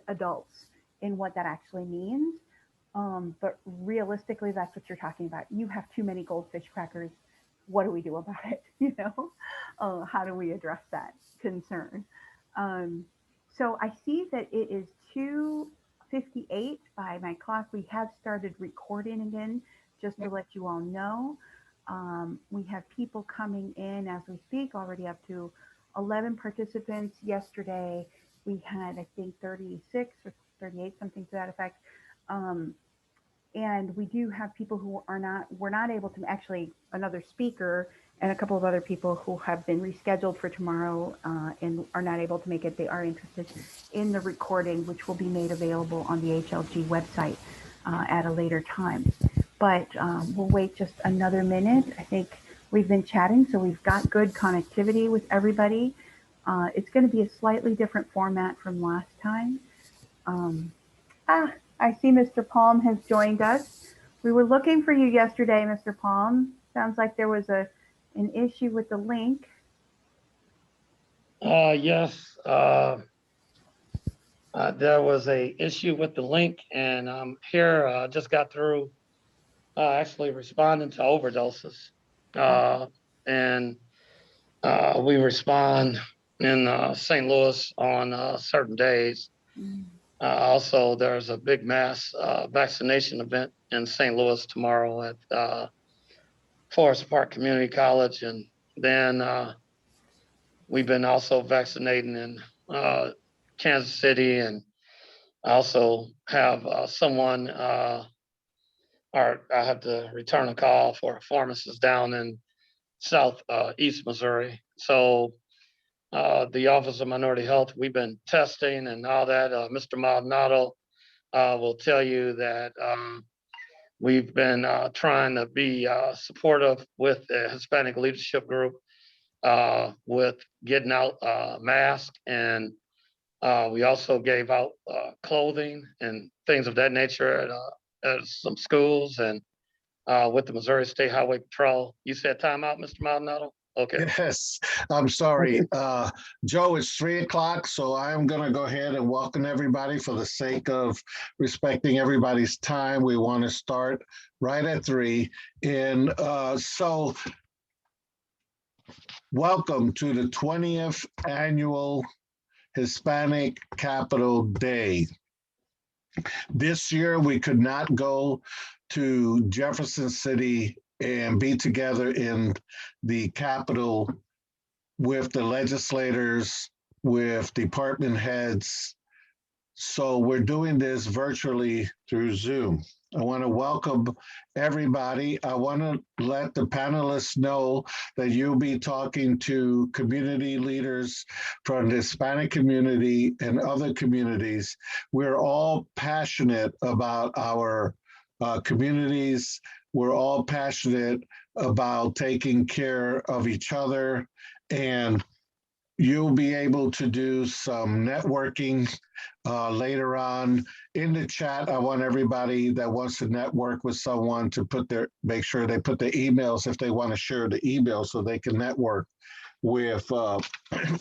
adults in what that actually means. But realistically, that's what you're talking about. You have too many goldfish crackers. What do we do about it? How do we address that concern? Um, so I see that it is 2:58 by my clock. We have started recording again, just to let you all know. We have people coming in as we speak, already up to 11 participants. Yesterday, we had, I think, 36 or 38, something to that effect. Um, and we do have people who were not able to, actually another speaker and a couple of other people who have been rescheduled for tomorrow and are not able to make it. They are interested in the recording, which will be made available on the HLG website at a later time. But we'll wait just another minute. I think we've been chatting, so we've got good connectivity with everybody. It's going to be a slightly different format from last time. Um, I see Mr. Palm has joined us. We were looking for you yesterday, Mr. Palm. Sounds like there was an issue with the link. Yes, there was a issue with the link, and I'm here. Just got through actually responding to overdoses, and we respond in St. Louis on certain days. Also, there's a big mass vaccination event in St. Louis tomorrow at Forest Park Community College, and then we've been also vaccinating in Kansas City, and I also have someone, or I have to return a call for a pharmacist down in East Missouri. So the Office of Minority Health, we've been testing and all that. Mr. Maldonado will tell you that we've been trying to be supportive with the Hispanic leadership group with getting out masks, and we also gave out clothing and things of that nature at some schools and with the Missouri State Highway Patrol. You said timeout, Mr. Maldonado? Okay. Yes, I'm sorry. Joe, it's 3 o'clock, so I'm going to go ahead and welcome everybody for the sake of respecting everybody's time. We want to start right at 3. And so welcome to the 20th annual Hispanic Capital Day. This year, we could not go to Jefferson City and be together in the Capitol with the legislators, with department heads. So we're doing this virtually through Zoom. I want to welcome everybody. I want to let the panelists know that you'll be talking to community leaders from the Hispanic community and other communities. We're all passionate about our communities. We're all passionate about taking care of each other, and you'll be able to do some networking later on in the chat. I want everybody that wants to network with someone to make sure they put the emails if they want to share the email so they can network with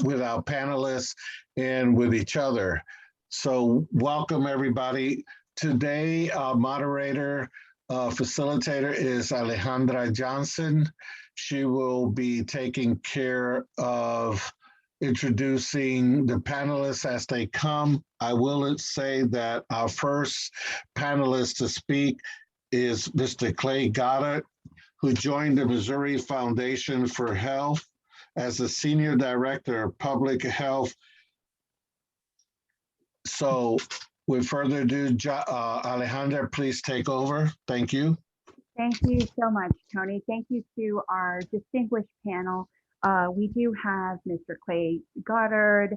with our panelists and with each other. So welcome everybody. Today, our moderator, facilitator is Alejandra Johnson. She will be taking care of introducing the panelists as they come. I will say that our first panelist to speak is Mr. Clay Goddard, who joined the Missouri Foundation for Health as the Senior Director of Public Health. So with further ado, Alejandra, please take over. Thank you. Thank you so much, Tony. Thank you to our distinguished panel. We do have Mr. Clay Goddard,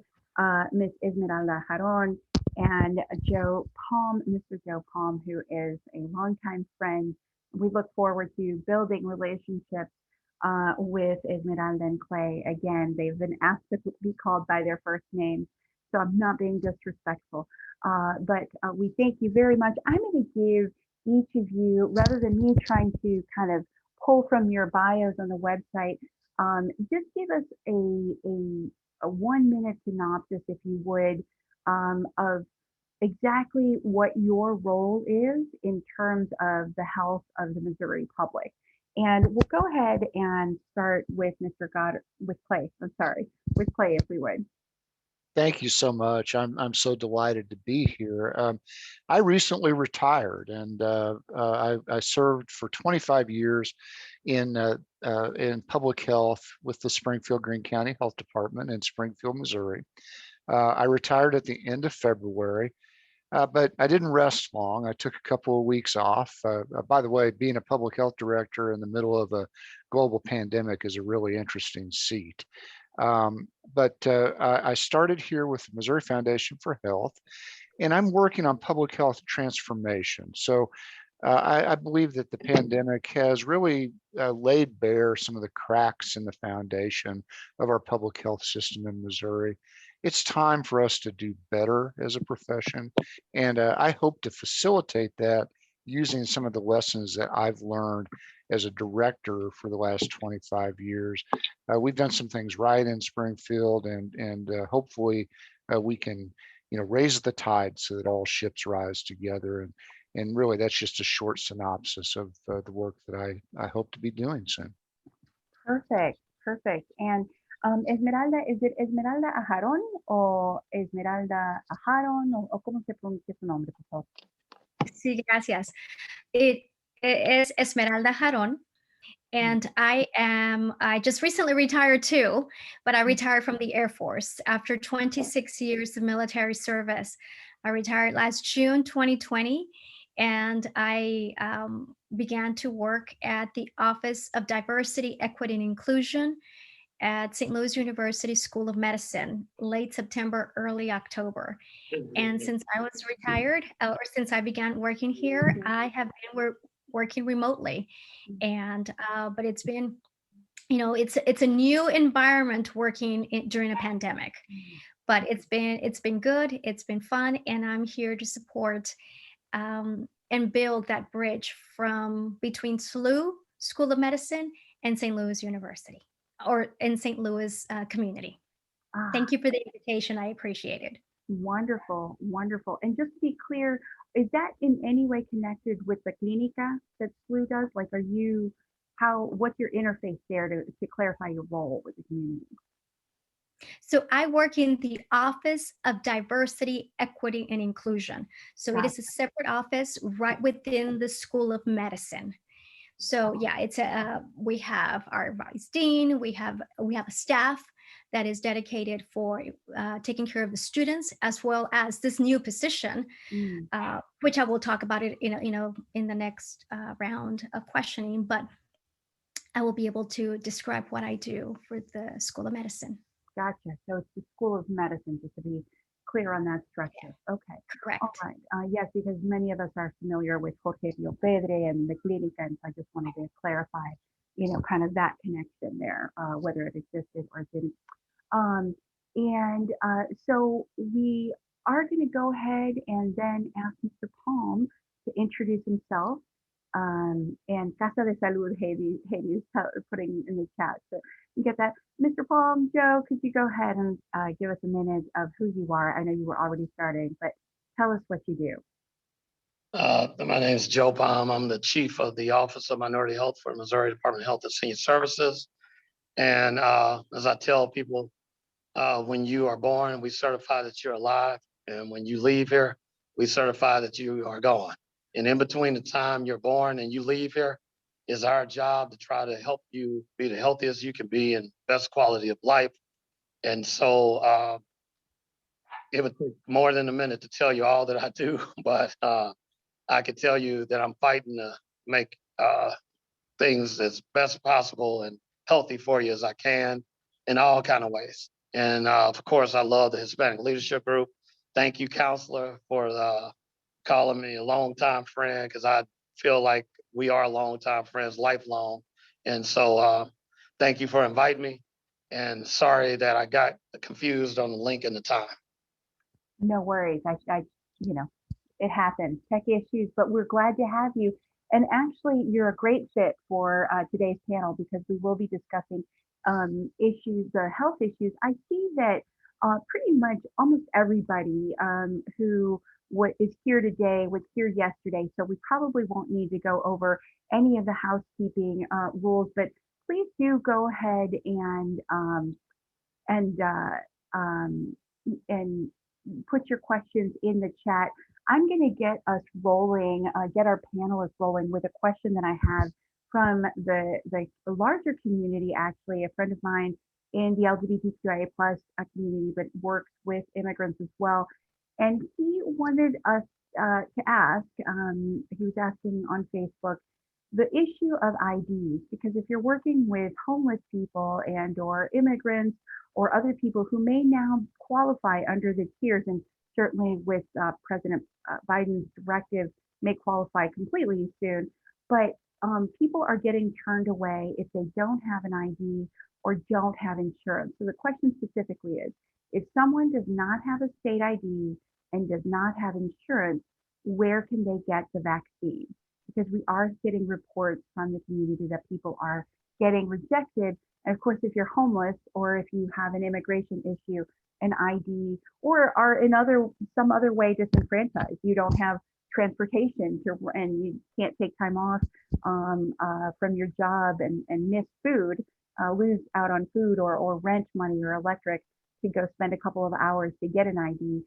Ms. Esmeralda Jaron, and Joe Palm, Mr. Joe Palm, who is a longtime friend. We look forward to building relationships with Esmeralda and Clay. Again, they've been asked to be called by their first names, so I'm not being disrespectful. But we thank you very much. I'm going to give each of you, rather than me trying to kind of pull from your bios on the website, just give us a 1 minute synopsis, if you would, of exactly what your role is in terms of the health of the Missouri public. And we'll go ahead and start with Mr. God with Clay. I'm sorry, with Clay, if we would. Thank you so much. I'm so delighted to be here. I recently retired, and I served for 25 years in public health with the Springfield Greene County Health Department in Springfield, Missouri. I retired at the end of February, but I didn't rest long. I took a couple of weeks off. By the way, being a public health director in the middle of a global pandemic is a really interesting seat. But I started here with the Missouri Foundation for Health, and I'm working on public health transformation. So I believe that the pandemic has really laid bare some of the cracks in the foundation of our public health system in Missouri. It's time for us to do better as a profession, and I hope to facilitate that using some of the lessons that I've learned as a director for the last 25 years. We've done some things right in Springfield, and hopefully we can, raise the tide so that all ships rise together. And really, that's just a short synopsis of the work that I hope to be doing soon. Perfect, perfect. And Esmeralda, is it Esmeralda Ajaron o Esmeralda Ajaron o cómo se pronuncia su nombre, por favor? Sí, gracias. It is Esmeralda Jarón, and I just recently retired too, but I retired from the Air Force after 26 years of military service. I retired last June 2020, and I began to work at the Office of Diversity, Equity, and Inclusion at St. Louis University School of Medicine, late September, early October. And since I was retired, or since I began working here, I have been working remotely. And but it's been, it's a new environment working during a pandemic. But it's been good. It's been fun, and I'm here to support and build that bridge from between SLU School of Medicine and St. Louis University, or in St. Louis community. Thank you for the invitation. I appreciate it. Wonderful, wonderful. And just to be clear, is that in any way connected with the clinica that SLU does? Like, what's your interface there to clarify your role with the community? So I work in the Office of Diversity, Equity, and Inclusion. So it is a separate office right within the School of Medicine. So yeah, we have our vice dean, we have a staff that is dedicated for taking care of the students, as well as this new position, which I will talk about it in the next round of questioning. But I will be able to describe what I do for the School of Medicine. Gotcha. So it's the School of Medicine, just to be clear on that structure. Okay. Correct. All right. Yes, because many of us are familiar with Jorge Pio Pedre and the Clinica, and I just wanted to clarify, kind of that connection there, whether it existed or didn't. So we are going to go ahead and then ask Mr. Palm to introduce himself. And Casa de Salud, Hades putting in the chat. So you get that. Mr. Palm, Joe, could you go ahead and give us a minute of who you are? I know you were already starting, but tell us what you do. My name is Joe Palm. I'm the chief of the Office of Minority Health for Missouri Department of Health and Senior Services. And as I tell people, when you are born, we certify that you're alive. And when you leave here, we certify that you are gone. And in between the time you're born and you leave here is our job to try to help you be the healthiest you can be and best quality of life. And so it would take more than a minute to tell you all that I do, but I can tell you that I'm fighting to make things as best possible and healthy for you as I can in all kind of ways. And of course, I love the Hispanic Leadership Group. Thank you, counselor, for calling me a longtime friend, because I feel like we are longtime friends, lifelong. And so thank you for inviting me. And sorry that I got confused on the link and the time. No worries. It happens, tech issues, but we're glad to have you. And actually, you're a great fit for today's panel, because we will be discussing health issues. I see that pretty much almost everybody who what is here today, what's here yesterday. So we probably won't need to go over any of the housekeeping rules, but please do go ahead and and put your questions in the chat. I'm going to get us rolling, get our panelists rolling with a question that I have from the larger community. Actually, a friend of mine in the LGBTQIA plus community, but works with immigrants as well. And he wanted us to ask, he was asking on Facebook, the issue of IDs, because if you're working with homeless people and or immigrants or other people who may now qualify under the tiers, and certainly with President Biden's directive may qualify completely soon, but people are getting turned away if they don't have an ID or don't have insurance. So the question specifically is, if someone does not have a state ID and does not have insurance, where can they get the vaccine? Because we are getting reports from the community that people are getting rejected. And of course, if you're homeless or if you have an immigration issue, an ID, or are in some other way disenfranchised, you don't have transportation to, and you can't take time off from your job and miss food, lose out on food or rent money or electric to go spend a couple of hours to get an ID.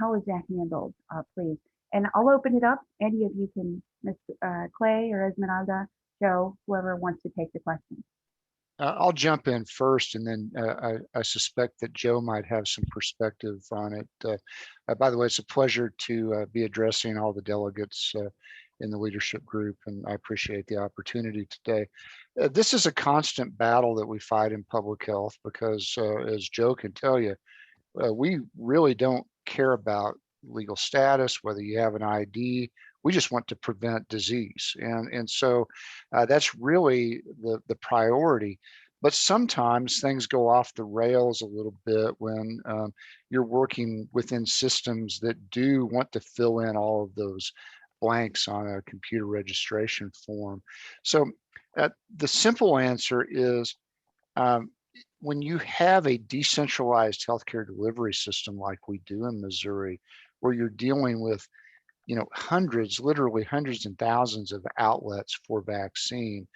How is that handled, please? And I'll open it up. Any of you can, Ms. Clay or Esmeralda, Joe, whoever wants to take the question. I'll jump in first, and then I suspect that Joe might have some perspective on it. By the way, it's a pleasure to be addressing all the delegates in the leadership group, and I appreciate the opportunity today. This is a constant battle that we fight in public health because, as Joe can tell you, we really don't care about legal status, whether you have an ID. We just want to prevent disease. And so that's really the priority. But sometimes things go off the rails a little bit when you're working within systems that do want to fill in all of those blanks on a computer registration form. So the simple answer is, when you have a decentralized healthcare delivery system like we do in Missouri, where you're dealing with, hundreds, literally hundreds and thousands of outlets for vaccine,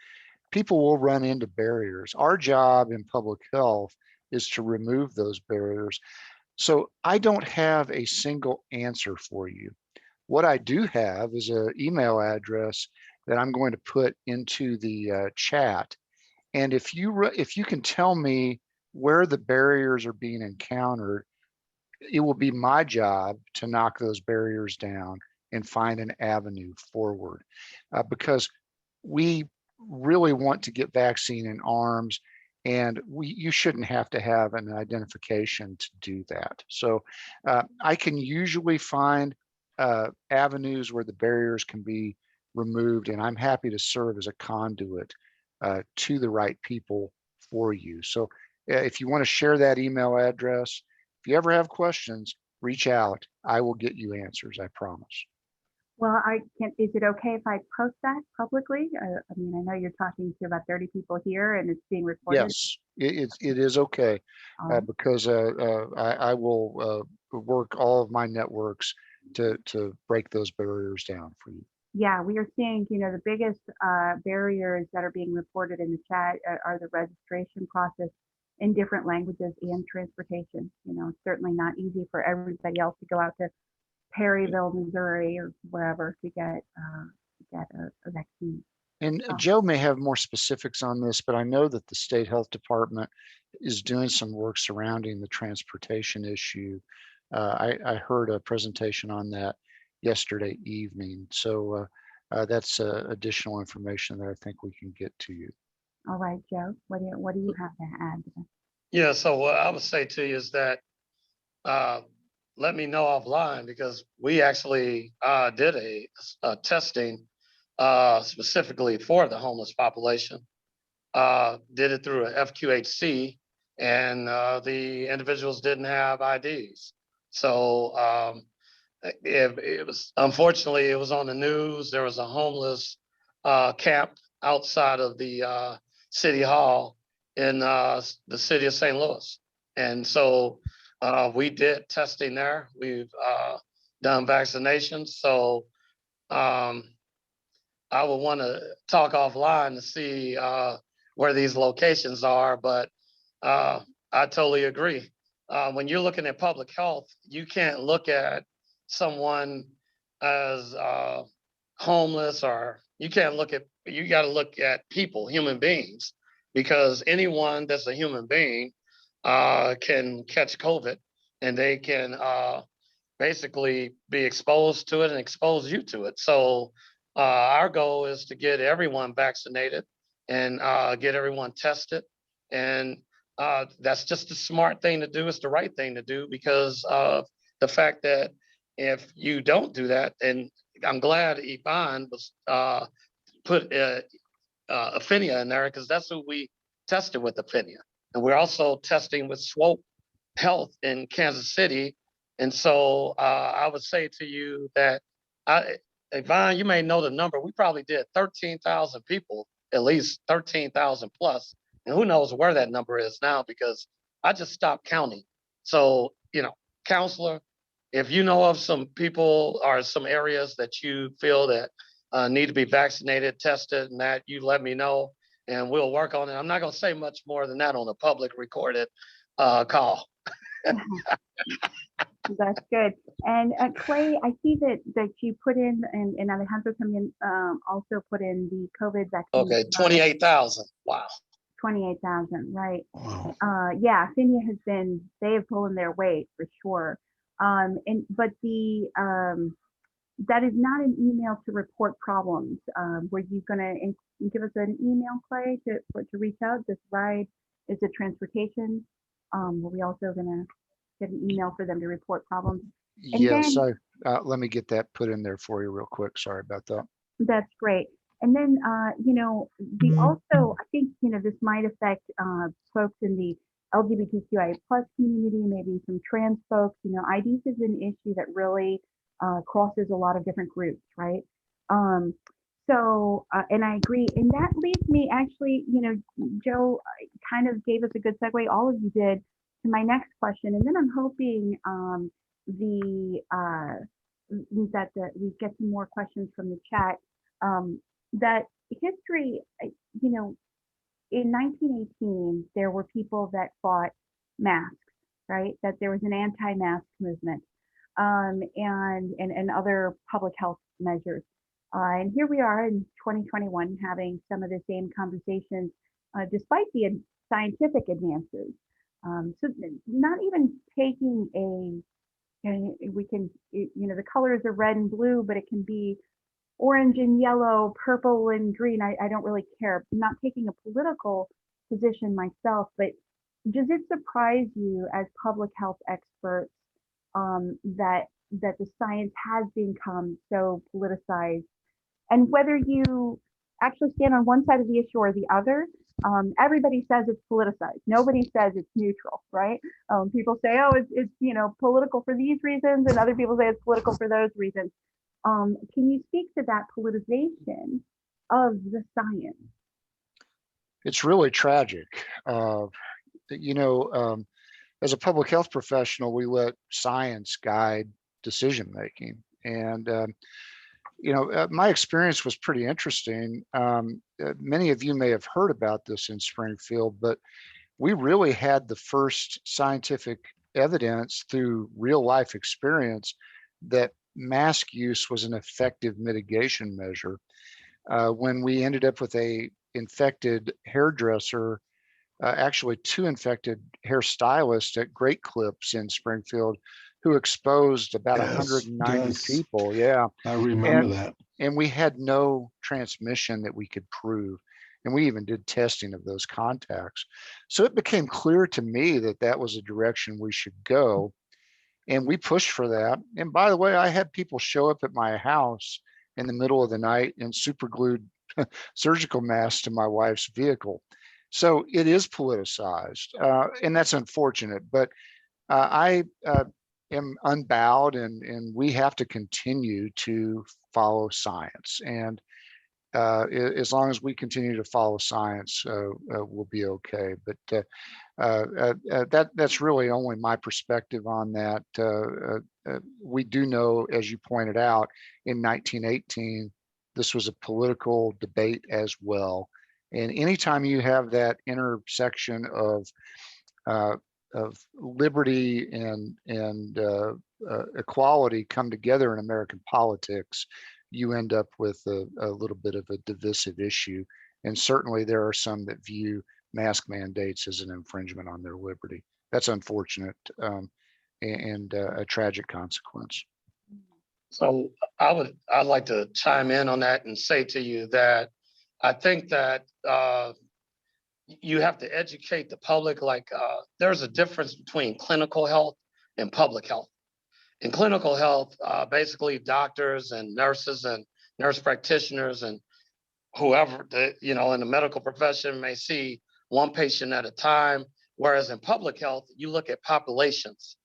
people will run into barriers. Our job in public health is to remove those barriers. So I don't have a single answer for you. What I do have is an email address that I'm going to put into the chat. And if you can tell me where the barriers are being encountered, it will be my job to knock those barriers down and find an avenue forward, because we really want to get vaccine in arms, and you shouldn't have to have an identification to do that. So I can usually find avenues where the barriers can be removed, and I'm happy to serve as a conduit to the right people for you. So if you want to share that email address, if you ever have questions, reach out. I will get you answers, I promise. Well, is it okay if I post that publicly? I know you're talking to about 30 people here and it's being recorded. Yes, it is okay, because I will work all of my networks to break those barriers down for you. Yeah, we are seeing, the biggest barriers that are being reported in the chat are the registration process in different languages and transportation. It's certainly not easy for everybody else to go out to Perryville, Missouri, or wherever to get a vaccine. And Joe may have more specifics on this, but I know that the state health department is doing some work surrounding the transportation issue. I heard a presentation on that yesterday evening. So that's additional information that I think we can get to you. All right, Joe, what do you have to add? Yeah, so what I would say to you is that let me know offline, because we actually did a testing specifically for the homeless population. Did it through a FQHC, and the individuals didn't have IDs. So it was, unfortunately, it was on the news. There was a homeless camp outside of the city hall in the city of St. Louis. And so we did testing there. We've done vaccinations. So I would want to talk offline to see where these locations are, but I totally agree. When you're looking at public health, you can't look at someone as homeless, or you can't look at, you got to look at people, human beings, because anyone that's a human being can catch COVID, and they can basically be exposed to it and expose you to it. So our goal is to get everyone vaccinated and get everyone tested. And that's just the smart thing to do. It's the right thing to do because of the fact that if you don't do that, and I'm glad Yvonne was put Affinia in there, because that's who we tested with, Affinia. And we're also testing with Swope Health in Kansas City. And so I would say to you that, Yvonne, you may know the number. We probably did 13,000 people, at least 13,000 plus. And who knows where that number is now, because I just stopped counting. So, you know, counselor, if you know of some people or some areas that you feel that need to be vaccinated, tested, and that, you let me know and we'll work on it. I'm not going to say much more than that on a public recorded call. That's good. And Clay, I see that you put in, and Alejandro también also put in the COVID vaccine. Okay, 28,000. Wow. 28,000, right? Wow. Yeah, Finia has been, they have pulled their weight for sure. But the that is not an email to report problems. Were you gonna give us an email, Clay, to reach out? This ride is a transportation. Were we also gonna get an email for them to report problems? And Yes, then, let me get that put in there for you real quick. Sorry about that. that's great. And then, you know, we also, I think, you know, this might affect folks in the LGBTQIA plus community, maybe some trans folks. You know, IDs is an issue that really crosses a lot of different groups, right? And I agree. And that leads me actually, you know, Joe kind of gave us a good segue, all of you did, to my next question. And then I'm hoping that we get some more questions from the chat. That history, you know, in 1918, there were people that fought masks, right? That there was an anti-mask movement, and other public health measures. And here we are in 2021 having some of the same conversations, despite the scientific advances. So not even taking we can, you know, the colors are red and blue, but it can be orange and yellow, purple and green. I don't really care. I'm not taking a political position myself, but does it surprise you as public health experts that the science has become so politicized? And whether you actually stand on one side of the issue or the other, everybody says it's politicized. Nobody says it's neutral, right? People say, oh, it's you know, political for these reasons, and other people say it's political for those reasons. Can you speak to that politicization of the science? It's really tragic. You know, as a public health professional, we let science guide decision making. And, you know, my experience was pretty interesting. Many of you may have heard about this in Springfield, but we really had the first scientific evidence through real life experience that mask use was an effective mitigation measure. When we ended up with a infected hairdresser, actually 2 infected hairstylists at Great Clips in Springfield, who exposed about 190 people. Yeah, I remember that. And we had no transmission that we could prove. And we even did testing of those contacts. So it became clear to me that that was a direction we should go. And we pushed for that. And by the way, I had people show up at my house in the middle of the night and super glued surgical masks to my wife's vehicle. So it is politicized, and that's unfortunate. But I am unbowed, and we have to continue to follow science. And as long as we continue to follow science, we'll be okay. But that's really only my perspective on that. We do know, as you pointed out, in 1918, this was a political debate as well. And anytime you have that intersection of liberty and equality come together in American politics, you end up with a little bit of a divisive issue. And certainly there are some that view mask mandates as an infringement on their liberty. That's unfortunate, and a tragic consequence. So I'd like to chime in on that and say to you that I think that you have to educate the public. Like there's a difference between clinical health and public health. In clinical health, basically doctors and nurses and nurse practitioners and whoever in the medical profession may see one patient at a time. Whereas in public health, you look at populations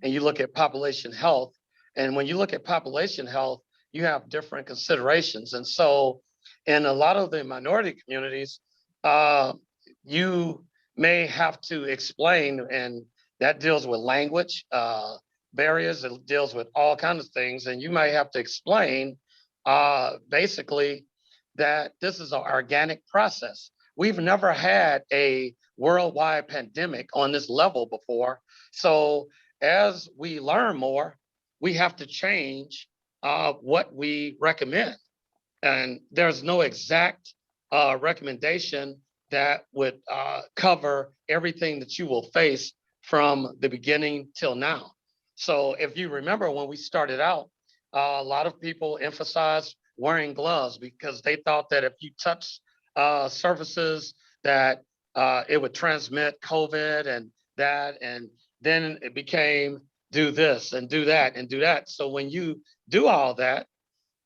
and you look at population health. And when you look at population health, you have different considerations. And so in a lot of the minority communities, you may have to explain, and that deals with language barriers, it deals with all kinds of things. And you may have to explain basically that this is an organic process. We've never had a worldwide pandemic on this level before. So as we learn more, we have to change what we recommend. And there's no exact recommendation that would cover everything that you will face from the beginning till now. So if you remember when we started out, a lot of people emphasized wearing gloves because they thought that if you touch surfaces that it would transmit COVID and that, and then it became do this and do that and do that. So when you do all that,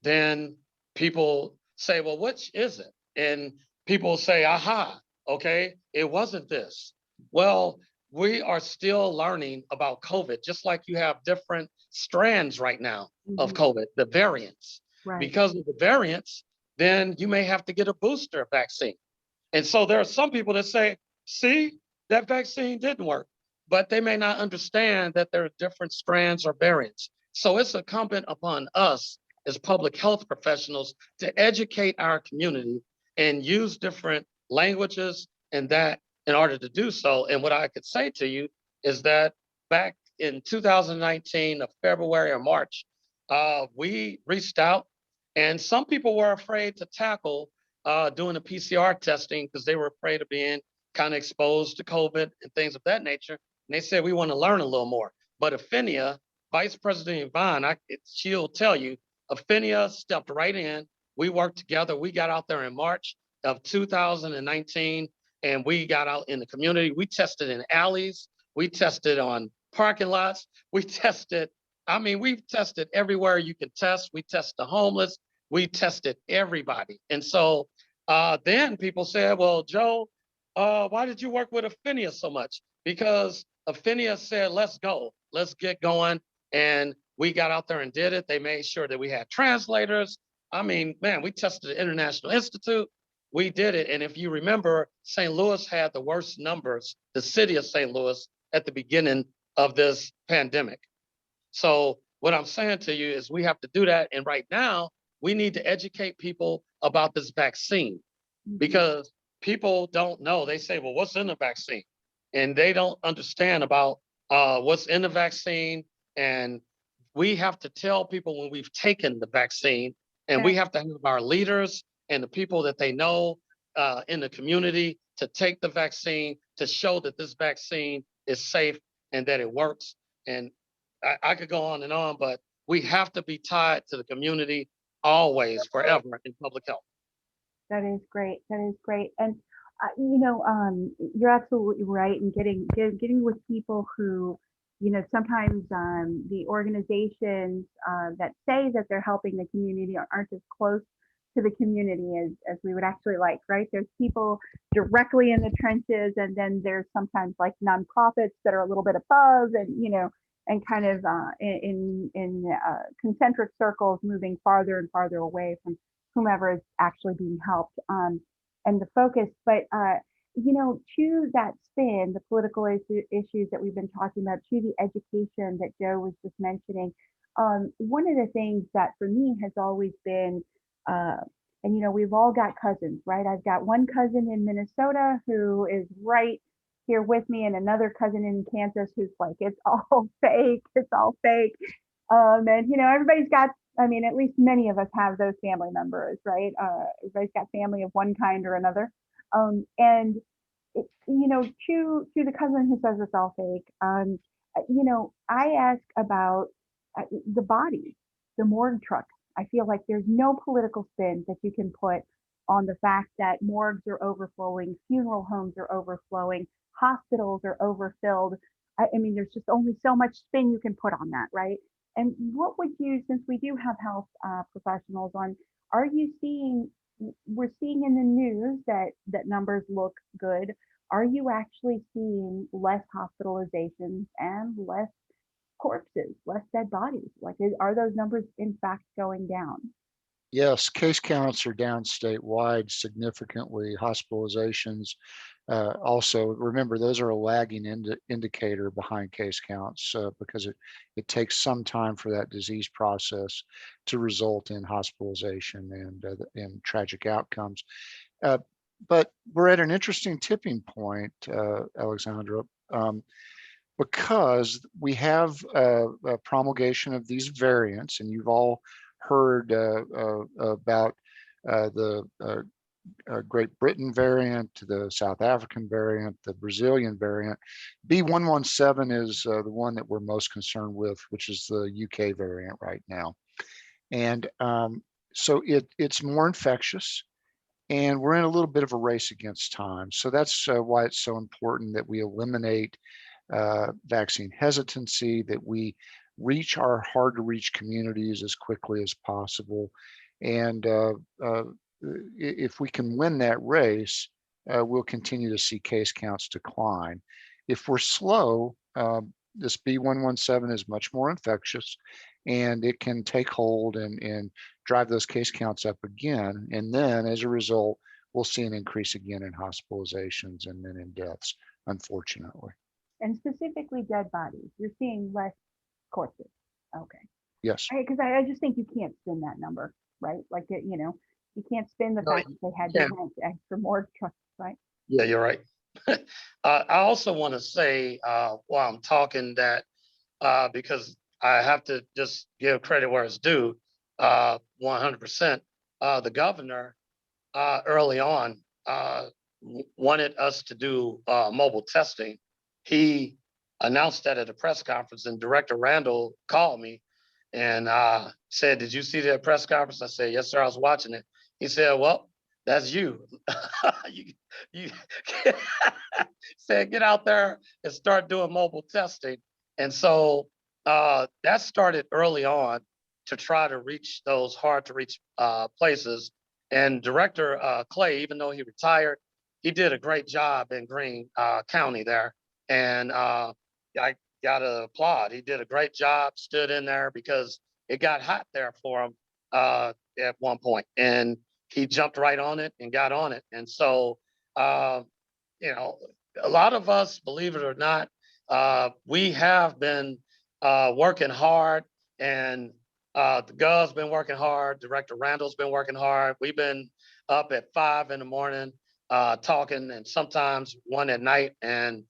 then people say, well, which is it? And people say, aha, okay, it wasn't this. Well, we are still learning about COVID, just like you have different strands right now of COVID, the variants. Right. Because of the variants, then you may have to get a booster vaccine. And so there are some people that say, see, that vaccine didn't work, but they may not understand that there are different strands or variants. So it's incumbent upon us as public health professionals to educate our community and use different languages and that in order to do so. And what I could say to you is that back in 2019 of February or March, we reached out, and some people were afraid to tackle doing the PCR testing because they were afraid of being kind of exposed to COVID and things of that nature. And they said, we want to learn a little more. But Affinia, Vice President Yvonne, she'll tell you, Affinia stepped right in. We worked together. We got out there in March of 2019, and we got out in the community. We tested in alleys. We tested on parking lots. We've tested everywhere you can test. We test the homeless. We tested everybody. And so then people said, well, Joe, why did you work with Affinia so much? Because Affinia said, let's go, let's get going. And we got out there and did it. They made sure that we had translators. I mean, man, we tested the International Institute. We did it. And if you remember, St. Louis had the worst numbers, the city of St. Louis, at the beginning of this pandemic. So what I'm saying to you is we have to do that. And right now, we need to educate people about this vaccine because people don't know. They say, well, what's in the vaccine? And they don't understand about what's in the vaccine. And we have to tell people when we've taken the vaccine, and we have to have our leaders and the people that they know in the community to take the vaccine to show that this vaccine is safe and that it works. And I could go on, but we have to be tied to the community always, forever in public health. That is great. That is great. And you're absolutely right in getting with people who, sometimes the organizations that say that they're helping the community aren't as close to the community as we would actually like, right? There's people directly in the trenches, and then there's sometimes like nonprofits that are a little bit above, and kind of in concentric circles, moving farther and farther away whomever is actually being helped, and the focus. But to that spin, the political issues that we've been talking about, to the education that Joe was just mentioning, one of the things that for me has always been, and we've all got cousins, right? I've got one cousin in Minnesota who is right here with me, and another cousin in Kansas who's like, it's all fake, it's all fake. And everybody's got, I mean, at least many of us have those family members, right? Everybody's got family of one kind or another. And to the cousin who says it's all fake, I ask about the bodies, the morgue trucks. I feel like there's no political spin that you can put on the fact that morgues are overflowing, funeral homes are overflowing, hospitals are overfilled. I mean, there's just only so much spin you can put on that, right? And what would you, since we do have health professionals on, are you seeing, we're seeing in the news that numbers look good. Are you actually seeing less hospitalizations and less corpses, less dead bodies? Like, are those numbers in fact going down? Yes, case counts are down statewide significantly. Hospitalizations also, remember, those are a lagging indicator behind case counts because it takes some time for that disease process to result in hospitalization and tragic outcomes. But we're at an interesting tipping point, Alexandra, because we have a promulgation of these variants, and you've all heard about the Great Britain variant, the South African variant, the Brazilian variant. B.1.1.7 is the one that we're most concerned with, which is the UK variant right now. And so it's more infectious, and we're in a little bit of a race against time. So that's why it's so important that we eliminate vaccine hesitancy, that we reach our hard to reach communities as quickly as possible. And if we can win that race, we'll continue to see case counts decline. If we're slow, this B.1.1.7 is much more infectious, and it can take hold and drive those case counts up again. And then as a result, we'll see an increase again in hospitalizations and then in deaths, unfortunately. And specifically dead bodies, you're seeing less corpses. Okay. Yes. Because I just think you can't spin that number, right? Like, you can't spin the fact that they had to rent extra morgue trucks, right? Yeah, you're right. I also want to say while I'm talking that because I have to just give credit where it's due, 100%. The governor early on wanted us to do mobile testing. He announced that at a press conference, and Director Randall called me and said, "Did you see that press conference?" I said, "Yes, sir, I was watching it." He said, "Well, that's you. you said get out there and start doing mobile testing." And so that started early on to try to reach those hard to reach places. And Director Clay, even though he retired, he did a great job in Greene County there. And I gotta applaud. He did a great job, stood in there because it got hot there for him at one point. And he jumped right on it and got on it. And so, a lot of us, believe it or not, we have been working hard, and the Gov's been working hard. Director Randall's been working hard. We've been up at 5 a.m. Talking, and sometimes 1 p.m. And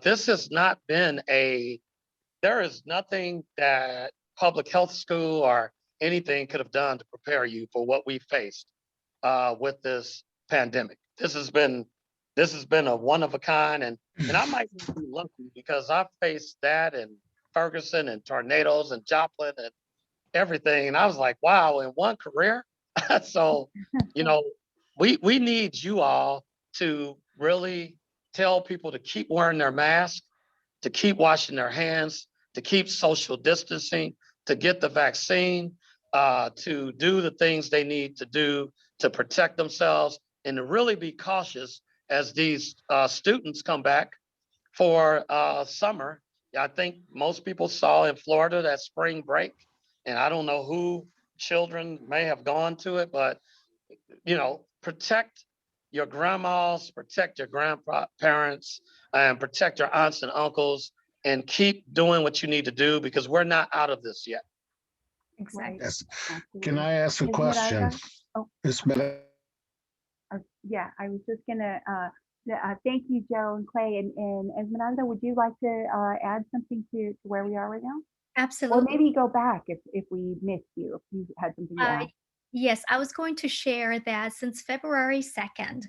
this has not been there is nothing that public health school or anything could have done to prepare you for what we faced with this pandemic. This has been a one of a kind, and I might be lucky because I faced that in Ferguson and tornadoes and Joplin and everything, and I was like, wow, in one career. So, we need you all to really tell people to keep wearing their mask, to keep washing their hands, to keep social distancing, to get the vaccine, to do the things they need to do to protect themselves, and to really be cautious as these students come back for summer. I think most people saw in Florida that spring break, and I don't know who children may have gone to it, but protect your grandmas, protect your grandparents, and protect your aunts and uncles, and keep doing what you need to do, because we're not out of this yet. Exactly. Yes. Absolutely. Can I ask a question? Esmeralda? Oh. Esmeralda, Yeah, I was just gonna thank you, Joe and Clay, and Esmeralda. Would you like to add something to where we are right now, or Absolutely. maybe go back if we missed you, if you had something to add? Yes, I was going to share that since February 2nd,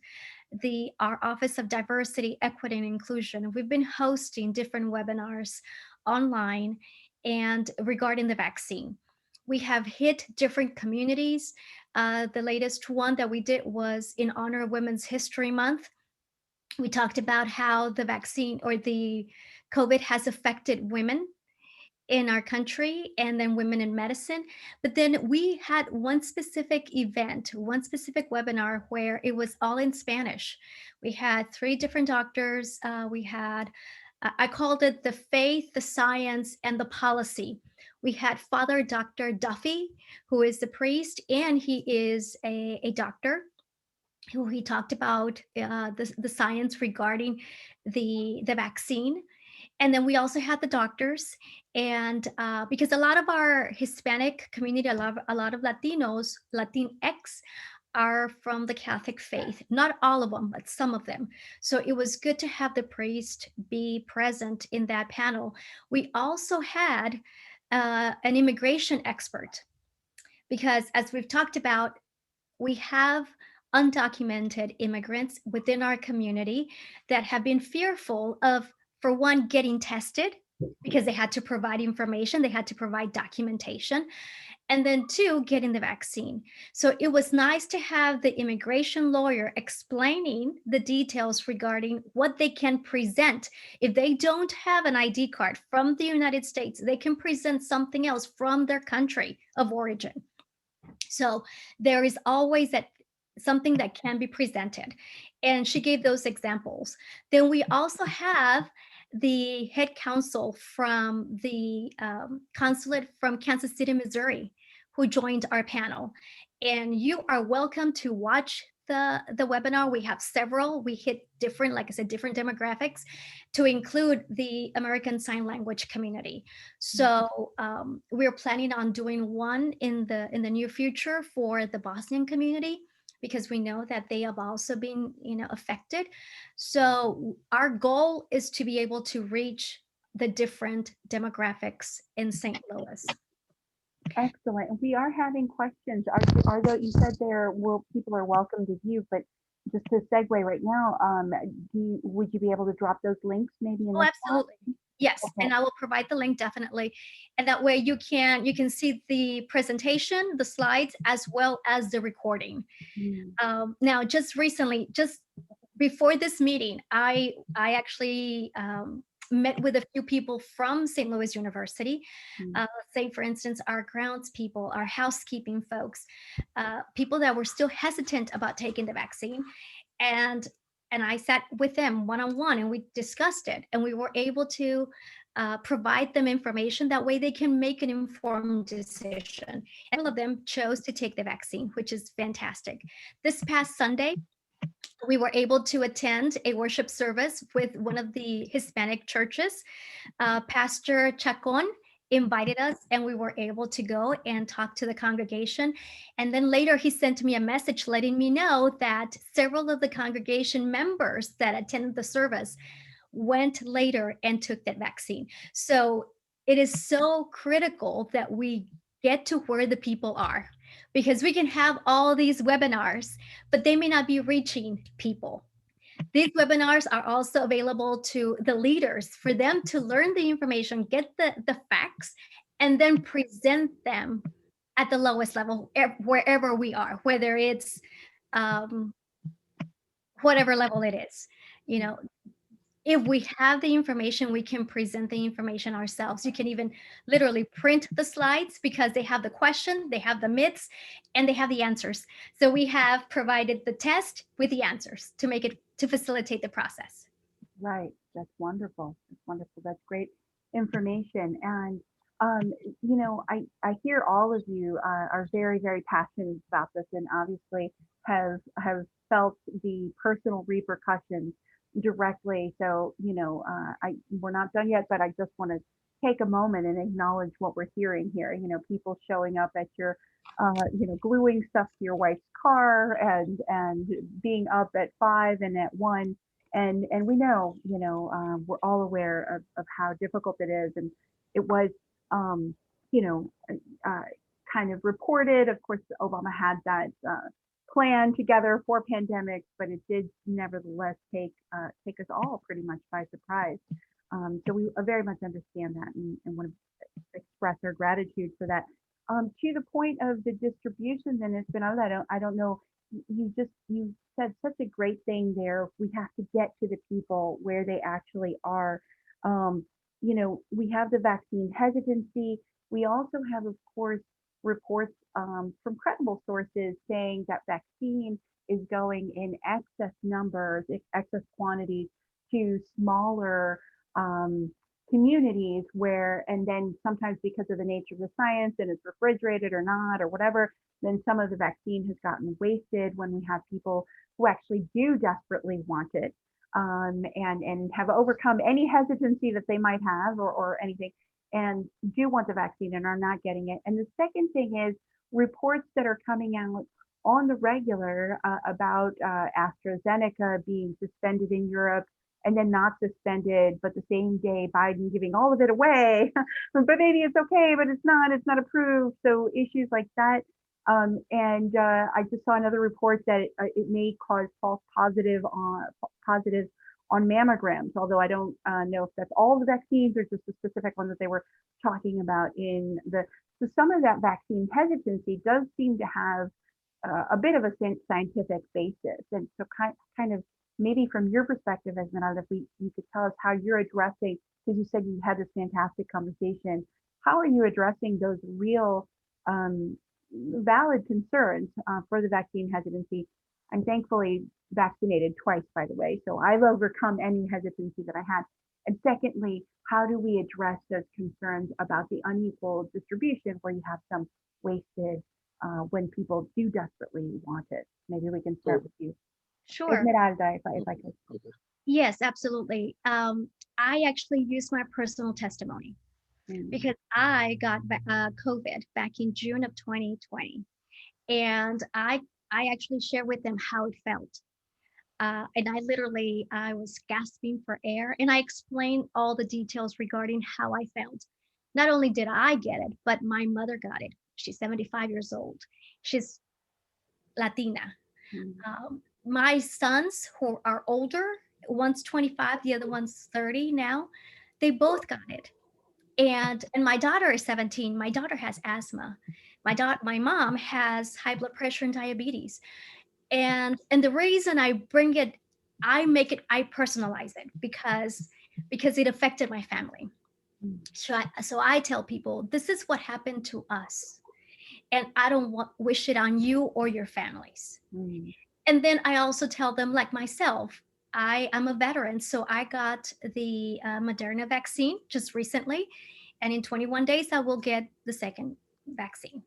our Office of Diversity, Equity, and Inclusion, we've been hosting different webinars online and regarding the vaccine. We have hit different communities. The latest one that we did was in honor of Women's History Month. We talked about how the vaccine or the COVID has affected women in our country, and then women in medicine. But then we had one specific event, one specific webinar where it was all in Spanish. We had 3 different doctors. We had, I called it the faith, the science, and the policy. We had Father Dr. Duffy, who is a priest, and he is a doctor, who he talked about the science regarding the vaccine. And then we also had the doctors, and because a lot of our Hispanic community, a lot of Latinos, Latinx, are from the Catholic faith. Not all of them, but some of them. So it was good to have the priest be present in that panel. We also had an immigration expert, because as we've talked about, we have undocumented immigrants within our community that have been fearful of, for one, getting tested because they had to provide information, they had to provide documentation, and then 2, getting the vaccine. So it was nice to have the immigration lawyer explaining the details regarding what they can present. If they don't have an ID card from the United States, they can present something else from their country of origin. So there is always that something that can be presented. And she gave those examples. Then we also have the head counsel from the consulate from Kansas City, Missouri, who joined our panel. And you are welcome to watch the webinar. We have several. We hit different, like I said, different demographics to include the American Sign Language community. So we're planning on doing one in the near future for the Bosnian community, because we know that they have also been affected. So our goal is to be able to reach the different demographics in St. Louis. Excellent. And we are having questions. Are there, you said people are welcome to view, but just to segue right now, would you be able to drop those links maybe in the chat? Absolutely. Yes, Okay. and I will provide the link definitely. And that way you can see the presentation, the slides, as well as the recording. Now, just recently, just before this meeting, I actually met with a few people from St. Louis University. Say, for instance, our grounds people, our housekeeping folks, people that were still hesitant about taking the vaccine. And I sat with them one-on-one, and we discussed it, and we were able to provide them information. That way they can make an informed decision. And all of them chose to take the vaccine, which is fantastic. This past Sunday, we were able to attend a worship service with one of the Hispanic churches. Pastor Chacon invited us, and we were able to go and talk to the congregation. And then later he sent me a message letting me know that several of the congregation members that attended the service went later and took that vaccine. So it is so critical that we get to where the people are, because we can have all these webinars, but they may not be reaching people. These webinars are also available to the leaders for them to learn the information, get the facts, and then present them at the lowest level, wherever we are, whether it's whatever level it is. If we have the information, we can present the information ourselves. You can even literally print the slides, because they have the question, they have the myths, and they have the answers. So we have provided the test with the answers to facilitate the process. Right. That's wonderful. That's wonderful. That's great information. And You know, I hear all of you are very, very passionate about this, and obviously have felt the personal repercussions directly. So, you know, we're not done yet, but I just want to take a moment and acknowledge what we're hearing here. You know, people showing up at your, you know, gluing stuff to your wife's car, and being up at 5 and at 1. And we know, you know, we're all aware of how difficult it is, and it was um, you know, uh, kind of reported. Of course, Obama had that plan together for pandemics, but it did nevertheless take us all pretty much by surprise. So we very much understand that, and want to express our gratitude for that. To the point of the distribution, then it's been, I don't know. You said such a great thing there. We have to get to the people where they actually are. Um, you know, we have the vaccine hesitancy. We also have, of course, reports from credible sources saying that vaccine is going in excess numbers, excess quantities to smaller um, communities where, and then sometimes because of the nature of the science and it's refrigerated or not or whatever, then some of the vaccine has gotten wasted when we have people who actually do desperately want it, and have overcome any hesitancy that they might have, or anything, and do want the vaccine and are not getting it. And the second thing is reports that are coming out on the regular about AstraZeneca being suspended in Europe and then not suspended, but the same day Biden giving all of it away. But maybe it's okay, but it's not approved. So issues like that. And I just saw another report that it may cause false positives on mammograms, although I don't know if that's all the vaccines or just a specific one that they were talking about in the. So some of that vaccine hesitancy does seem to have a bit of a scientific basis, and so kind of maybe from your perspective, Esmeralda, if you could tell us how you're addressing, because you said you had this fantastic conversation, how are you addressing those real valid concerns for the vaccine hesitancy? I'm thankfully vaccinated twice, by the way, so I've overcome any hesitancy that I had. And secondly, how do we address those concerns about the unequal distribution where you have some wasted when people do desperately want it? Maybe we can start with you, Sure. Esmeralda, if I could. Yes, absolutely. I actually use my personal testimony because I got COVID back in June of 2020, and I actually shared with them how it felt. And I was gasping for air, and I explained all the details regarding how I felt. Not only did I get it, but my mother got it. She's 75 years old. She's Latina. My sons, who are older, one's 25, the other one's 30 now, they both got it. And my daughter is 17. My daughter has asthma. My mom has high blood pressure and diabetes. And the reason I bring it, I personalize it because it affected my family. So I tell people this is what happened to us, and I don't wish it on you or your families. And then I also tell them, like myself, I am a veteran, so I got the Moderna vaccine just recently, and in 21 days I will get the second vaccine.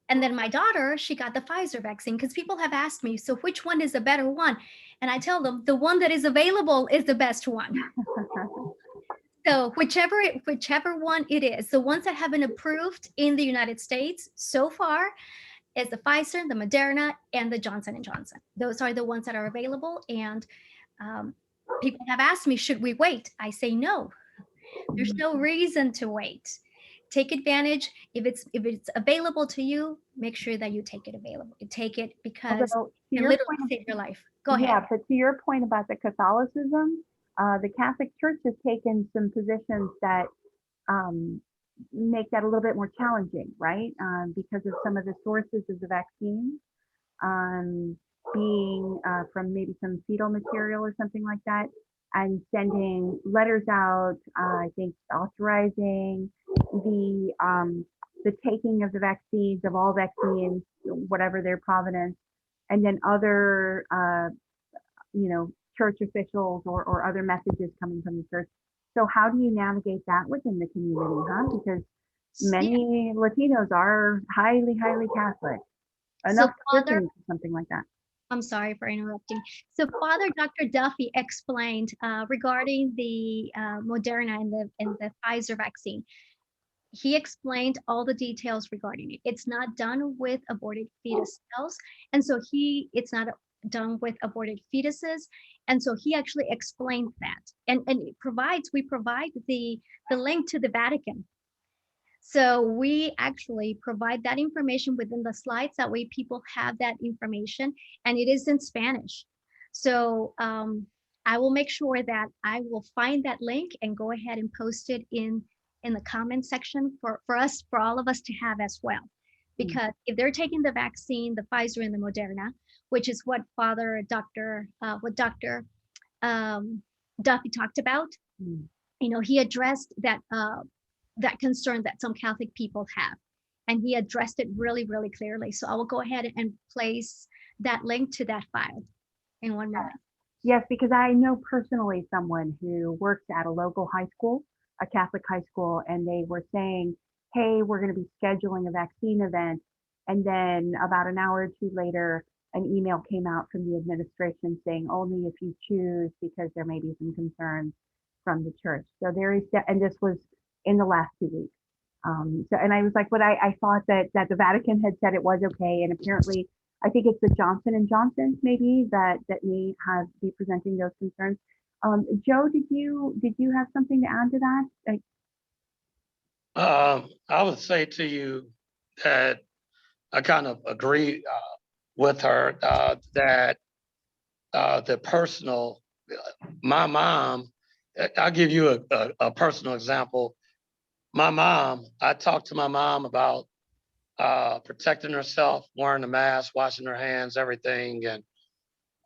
And then my daughter, she got the Pfizer vaccine, because people have asked me, so which one is the better one? And I tell them the one that is available is the best one. So whichever one it is, the ones that have been approved in the United States so far is the Pfizer, the Moderna, and the Johnson & Johnson. Those are the ones that are available. And people have asked me, should we wait? I say no. There's no reason to wait. Take advantage. If it's available to you, make sure that you take it because it literally save your life. Go ahead. Yeah, but to your point about the Catholicism, the Catholic Church has taken some positions that make that a little bit more challenging, right? Because of some of the sources of the vaccine being from maybe some fetal material or something like that, and sending letters out, I think authorizing the taking of the vaccines, of all vaccines, whatever their provenance, and then other church officials or other messages coming from the church. So how do you navigate that within the community, huh? Because many Latinos are highly, highly Catholic. Enough to Father, listen to something like that. I'm sorry for interrupting. So Father Dr. Duffy explained regarding the Moderna and the Pfizer vaccine. He explained all the details regarding it. It's not done with aborted fetus cells. And so it's not done with aborted fetuses. And so he actually explained that. And we provide the link to the Vatican. So we actually provide that information within the slides. That way people have that information, and it is in Spanish. So I will make sure that I will find that link and go ahead and post it in the comment section for all of us to have as well. Because if they're taking the vaccine, the Pfizer and the Moderna, which is what Dr. Duffy talked about, he addressed that concern that some Catholic people have. And he addressed it really, really clearly. So I will go ahead and place that link to that file in 1 moment. Yes, because I know personally someone who works at a local high school, a Catholic high school, and they were saying, hey, we're going to be scheduling a vaccine event. And then about an hour or two later, an email came out from the administration saying only if you choose, because there may be some concerns from the church. So there is, and this was in the last 2 weeks. And I was like, but I thought that the Vatican had said it was okay, and apparently, I think it's the Johnson & Johnson maybe that may be presenting those concerns. Joe, did you have something to add to that? I would say to you that I kind of agree with her that the personal, my mom, I'll give you a personal example. My mom, I talked to my mom about protecting herself, wearing a mask, washing her hands, everything. And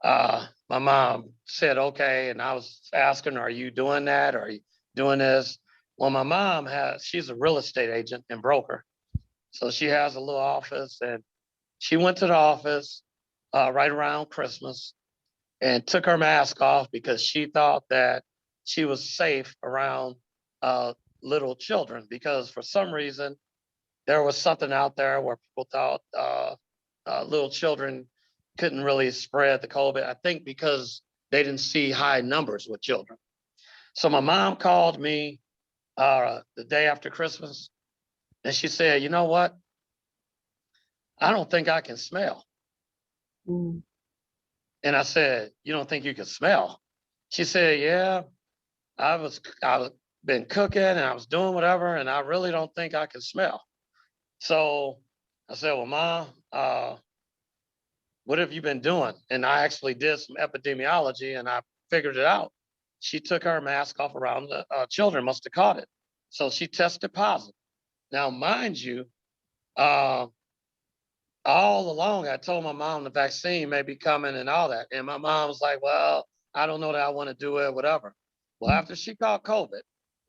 my mom said, okay. And I was asking her, are you doing that? Or are you doing this? Well, my mom she's a real estate agent and broker. So she has a little office, and she went to the office right around Christmas and took her mask off because she thought that she was safe around little children, because for some reason there was something out there where people thought little children couldn't really spread the COVID. I think because they didn't see high numbers with children. So my mom called me the day after Christmas, and she said, you know what? I don't think I can smell. And I said, you don't think you can smell? She said, yeah, I've been cooking and I was doing whatever, and I really don't think I can smell. So I said, well, Mom, what have you been doing? And I actually did some epidemiology and I figured it out. She took her mask off around the children, must have caught it. So she tested positive. Now, mind you, all along, I told my mom the vaccine may be coming and all that. And my mom was like, well, I don't know that I want to do it, whatever. Well, after she caught COVID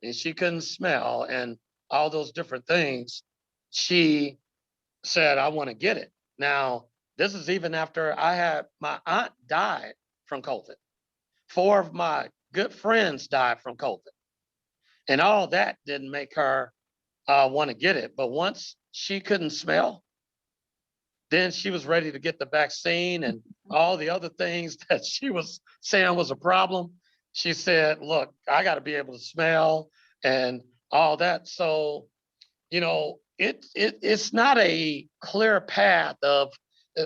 and she couldn't smell and all those different things, she said, I want to get it. Now, this is even after my aunt died from COVID. 4 of my good friends died from COVID. And all that didn't make her want to get it. But once she couldn't smell, then she was ready to get the vaccine and all the other things that she was saying was a problem. She said, look, I got to be able to smell and all that. So, it's not a clear path of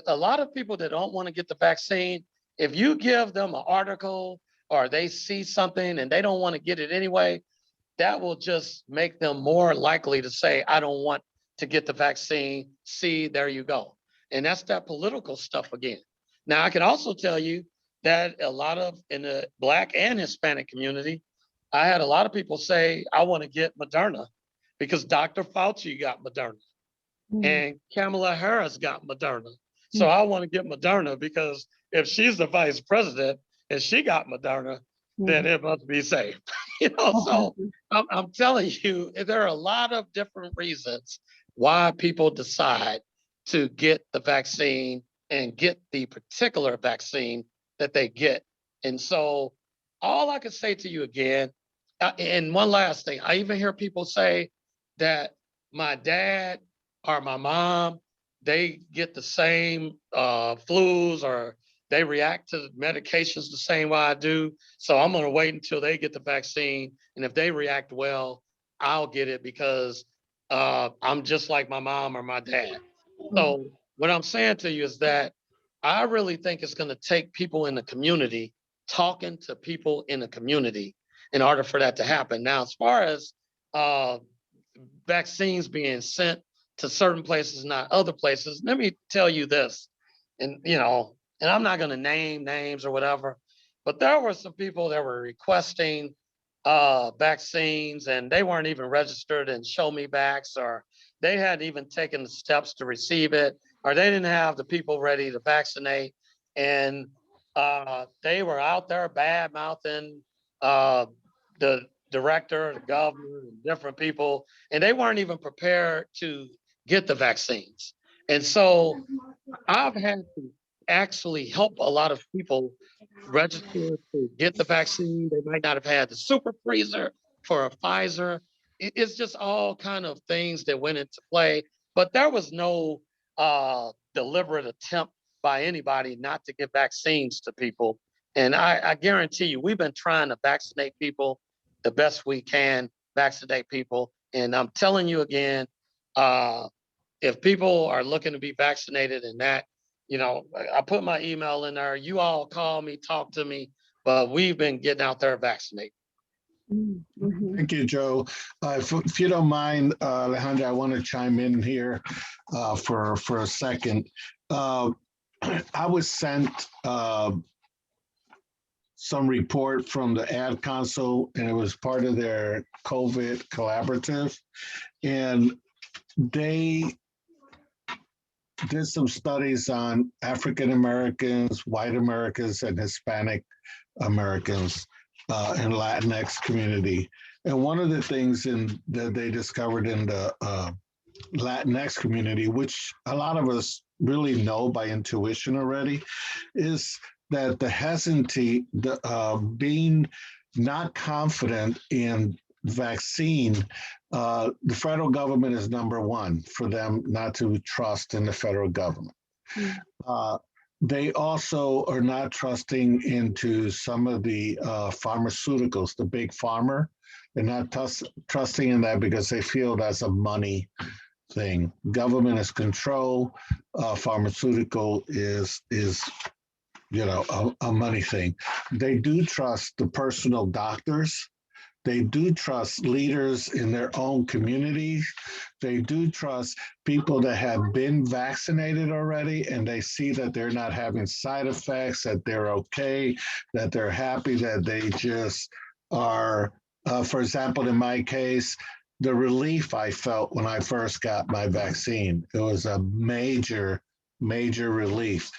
a lot of people that don't want to get the vaccine. If you give them an article or they see something and they don't want to get it anyway, that will just make them more likely to say, I don't want to get the vaccine. See, there you go. And that's that political stuff again. Now, I can also tell you that a lot of in the Black and Hispanic community, I had a lot of people say, I want to get Moderna because Dr. Fauci got Moderna and Kamala Harris got Moderna. So I want to get Moderna because if she's the vice president and she got Moderna, then it must be safe. So I'm telling you, there are a lot of different reasons why people decide to get the vaccine and get the particular vaccine that they get. And so all I can say to you again, and one last thing, I even hear people say that my dad or my mom, they get the same flus or they react to the medications the same way I do. So I'm going to wait until they get the vaccine. And if they react well, I'll get it because I'm just like my mom or my dad. So what I'm saying to you is that I really think it's going to take people in the community talking to people in the community in order for that to happen. Now, as far as uh, vaccines being sent to certain places, not other places, let me tell you this, and and I'm not going to name names or whatever, but there were some people that were requesting vaccines and they weren't even registered in Show Me Vax, or they hadn't even taken the steps to receive it, or they didn't have the people ready to vaccinate. And they were out there bad mouthing the director, the governor, and different people, and they weren't even prepared to get the vaccines. And so I've had to actually help a lot of people register to get the vaccine. They might not have had the super freezer for a Pfizer. It's just all kind of things that went into play, but there was no deliberate attempt by anybody not to give vaccines to people. And I guarantee you, we've been trying to vaccinate people the best we can, vaccinate people. And I'm telling you again, if people are looking to be vaccinated and that, I put my email in there. You all call me, talk to me, but we've been getting out there vaccinating. Mm-hmm. Thank you, Joe. If you don't mind, Alejandra, I want to chime in here for a second. I was sent some report from the Ad Council, and it was part of their COVID collaborative, and they did some studies on African Americans, white Americans, and Hispanic Americans and Latinx community. And one of the things that they discovered in the Latinx community, which a lot of us really know by intuition already, is that the hesitancy, being not confident in vaccine, the federal government is number one for them not to trust in the federal government. They also are not trusting into some of the pharmaceuticals, the big pharma. They're not trusting in that because they feel that's a money thing. Government is control. Pharmaceutical is a money thing. They do trust the personal doctors. They do trust leaders in their own communities. They do trust people that have been vaccinated already and they see that they're not having side effects, that they're okay, that they're happy, that they just are, for example, in my case, the relief I felt when I first got my vaccine, it was a major, major relief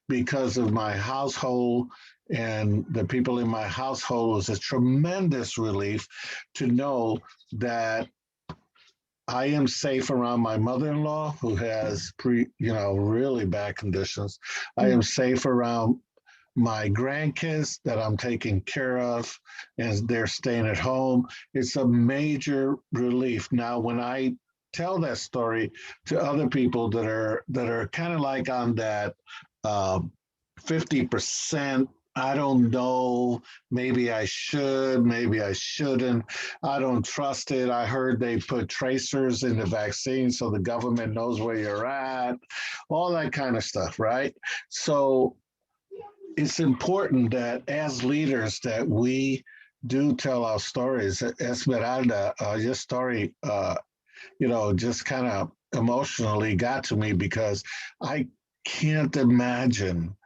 because of my household and the people in my household. Was a tremendous relief to know that I am safe around my mother-in-law who has really bad conditions. I am safe around my grandkids that I'm taking care of and they're staying at home. It's a major relief. Now, when I tell that story to other people that are kind of like on that 50%, I don't know, maybe I should, maybe I shouldn't, I don't trust it. I heard they put tracers in the vaccine so the government knows where you're at, all that kind of stuff, right? So it's important that as leaders that we do tell our stories. Esmeralda, your story, just kind of emotionally got to me because I can't imagine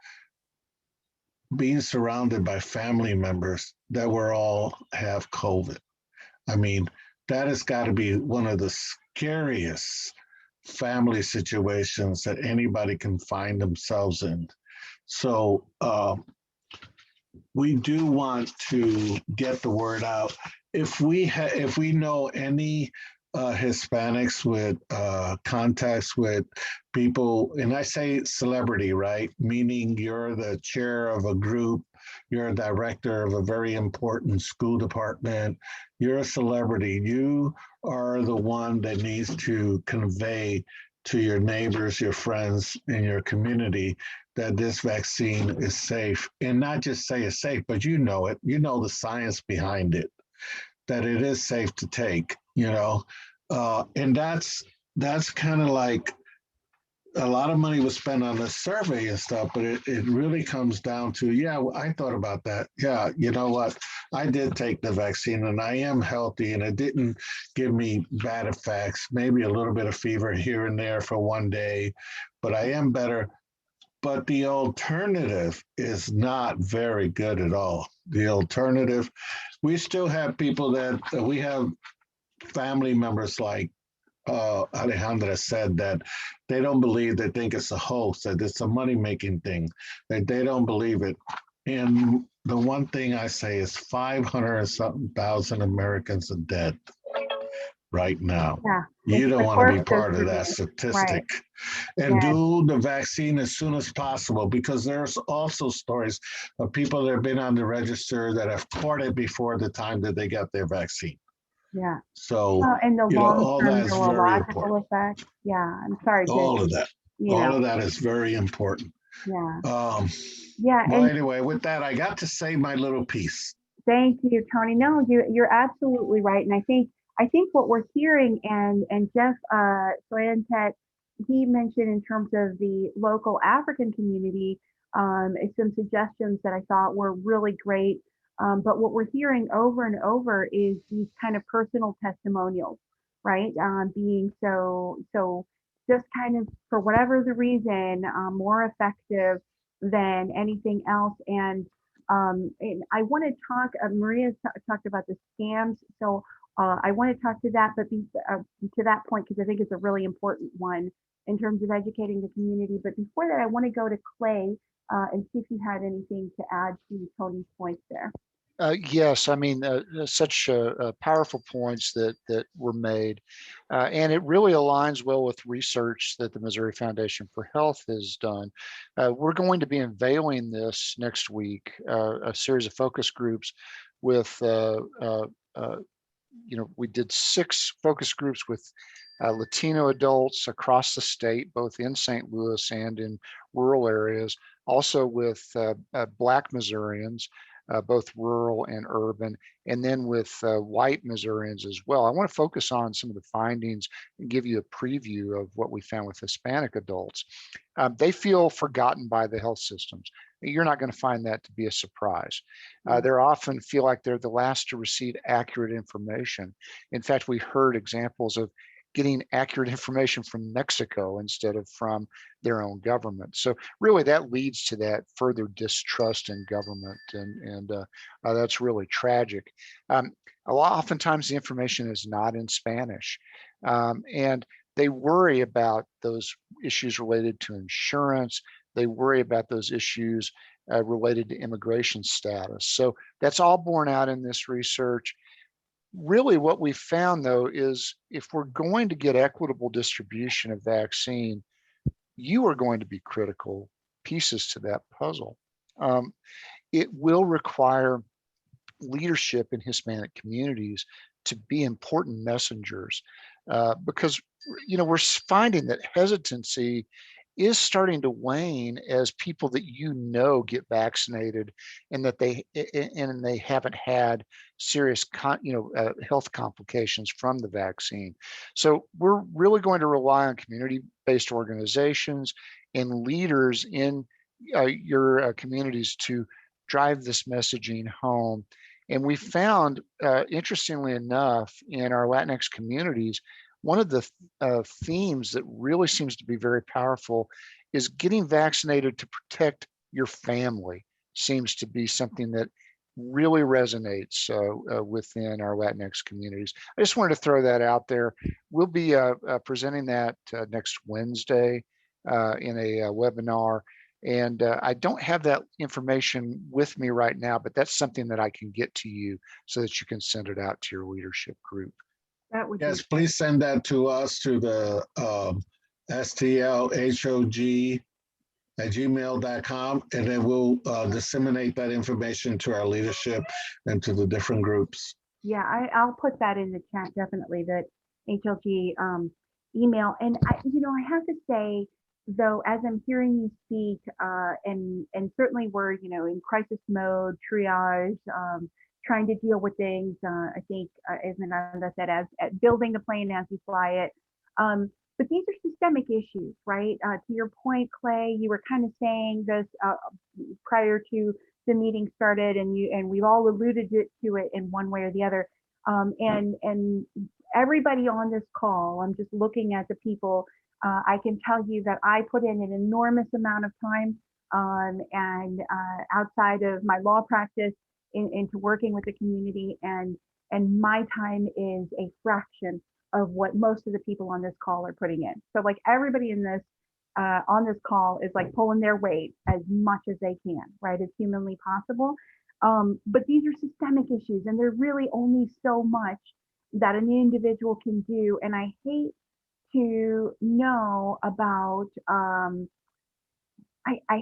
being surrounded by family members that were all have COVID. I mean, that has got to be one of the scariest family situations that anybody can find themselves in. So we do want to get the word out. If we know any Hispanics with contacts with people, and I say celebrity, right? Meaning you're the chair of a group You're a director of a very important school department. You're a celebrity. You are the one that needs to convey to your neighbors, your friends, and your community that this vaccine is safe. And not just say it's safe, but you know it. You know the science behind it, that it is safe to take, and that's kind of like a lot of money was spent on the survey and stuff, but it really comes down to, yeah, I thought about that. Yeah, you know what? I did take the vaccine and I am healthy and it didn't give me bad effects, maybe a little bit of fever here and there for one day, but I am better. But the alternative is not very good at all. The alternative, we still have people that we have family members like Alejandra said, that they don't believe, they think it's a hoax, that it's a money-making thing, that they don't believe it. And the one thing I say is 500 and something thousand Americans are dead right now. Yeah. You don't the want to be corpse part of that distribution. Right. statistic. And Yes. do the vaccine as soon as possible, because there's also stories of people that have been on the register that have caught it before the time that they got their vaccine. Yeah. So, And the all long-term that is very neurological important. effects. Yeah. I'm sorry. All of that. All know, of that is very important. yeah. Well, And anyway, with that, I got to say my little piece. thank you, Tony. No, you're absolutely right. And I think what we're hearing, and Jeff Soyentet, he mentioned in terms of the local African community, some suggestions that I thought were really great. But what we're hearing over and over is these kind of personal testimonials, right? Being so just kind of, for whatever the reason, more effective than anything else. And I want to talk, Maria talked about the scams. So I want to talk to that, but to that point, because I think it's a really important one in terms of educating the community. But before that, I want to go to Clay and see if you had anything to add to Tony's points there. Yes, I mean, such powerful points that were made, and it really aligns well with research that the Missouri Foundation for Health has done. We're going to be unveiling this next week, a series of focus groups with, we did 6 focus groups with Latino adults across the state, both in St. Louis and in rural areas, also with Black Missourians, both rural and urban, and then with white Missourians as well. I want to focus on some of the findings and give you a preview of what we found with Hispanic adults. They feel forgotten by the health systems. You're not going to find that to be a surprise. They often feel like they're the last to receive accurate information. In fact, we heard examples of getting accurate information from Mexico instead of from their own government. So really that leads to that further distrust in government, and that's really tragic. Oftentimes the information is not in Spanish, and they worry about those issues related to insurance. They worry about those issues related to immigration status. So that's all borne out in this research. Really what we found, though, is if we're going to get equitable distribution of vaccine, you are going to be critical pieces to that puzzle. It will require leadership in Hispanic communities to be important messengers, because we're finding that hesitancy is starting to wane as people that get vaccinated, and that they haven't had serious health complications from the vaccine. So we're really going to rely on community-based organizations and leaders in your communities to drive this messaging home. And we found, interestingly enough, in our Latinx communities, one of the themes that really seems to be very powerful is getting vaccinated to protect your family. Seems to be something that really resonates within our Latinx communities. I just wanted to throw that out there. We'll be presenting that next Wednesday in a webinar. And I don't have that information with me right now, but that's something that I can get to you so that you can send it out to your leadership group. That would Yes, please send that to us, to the STL HOG gmail.com, and then we'll disseminate that information to our leadership and to the different groups. Yeah, I'll put that in the chat, definitely, that HLG email. And I have to say, though, as I'm hearing you speak, and certainly we're, in crisis mode, triage, trying to deal with things. I think, as Miranda said, as building the plane as you fly it. But these are systemic issues, right? To your point, Clay, you were kind of saying this prior to the meeting started, and we've all alluded to it in one way or the other. And everybody on this call, I'm just looking at the people. I can tell you that I put in an enormous amount of time, and outside of my law practice, into working with the community, and my time is a fraction of what most of the people on this call are putting in. So like everybody in this on this call is like pulling their weight as much as they can, right, as humanly possible. But these are systemic issues, and there's really only so much that an individual can do. And I hate to know about, I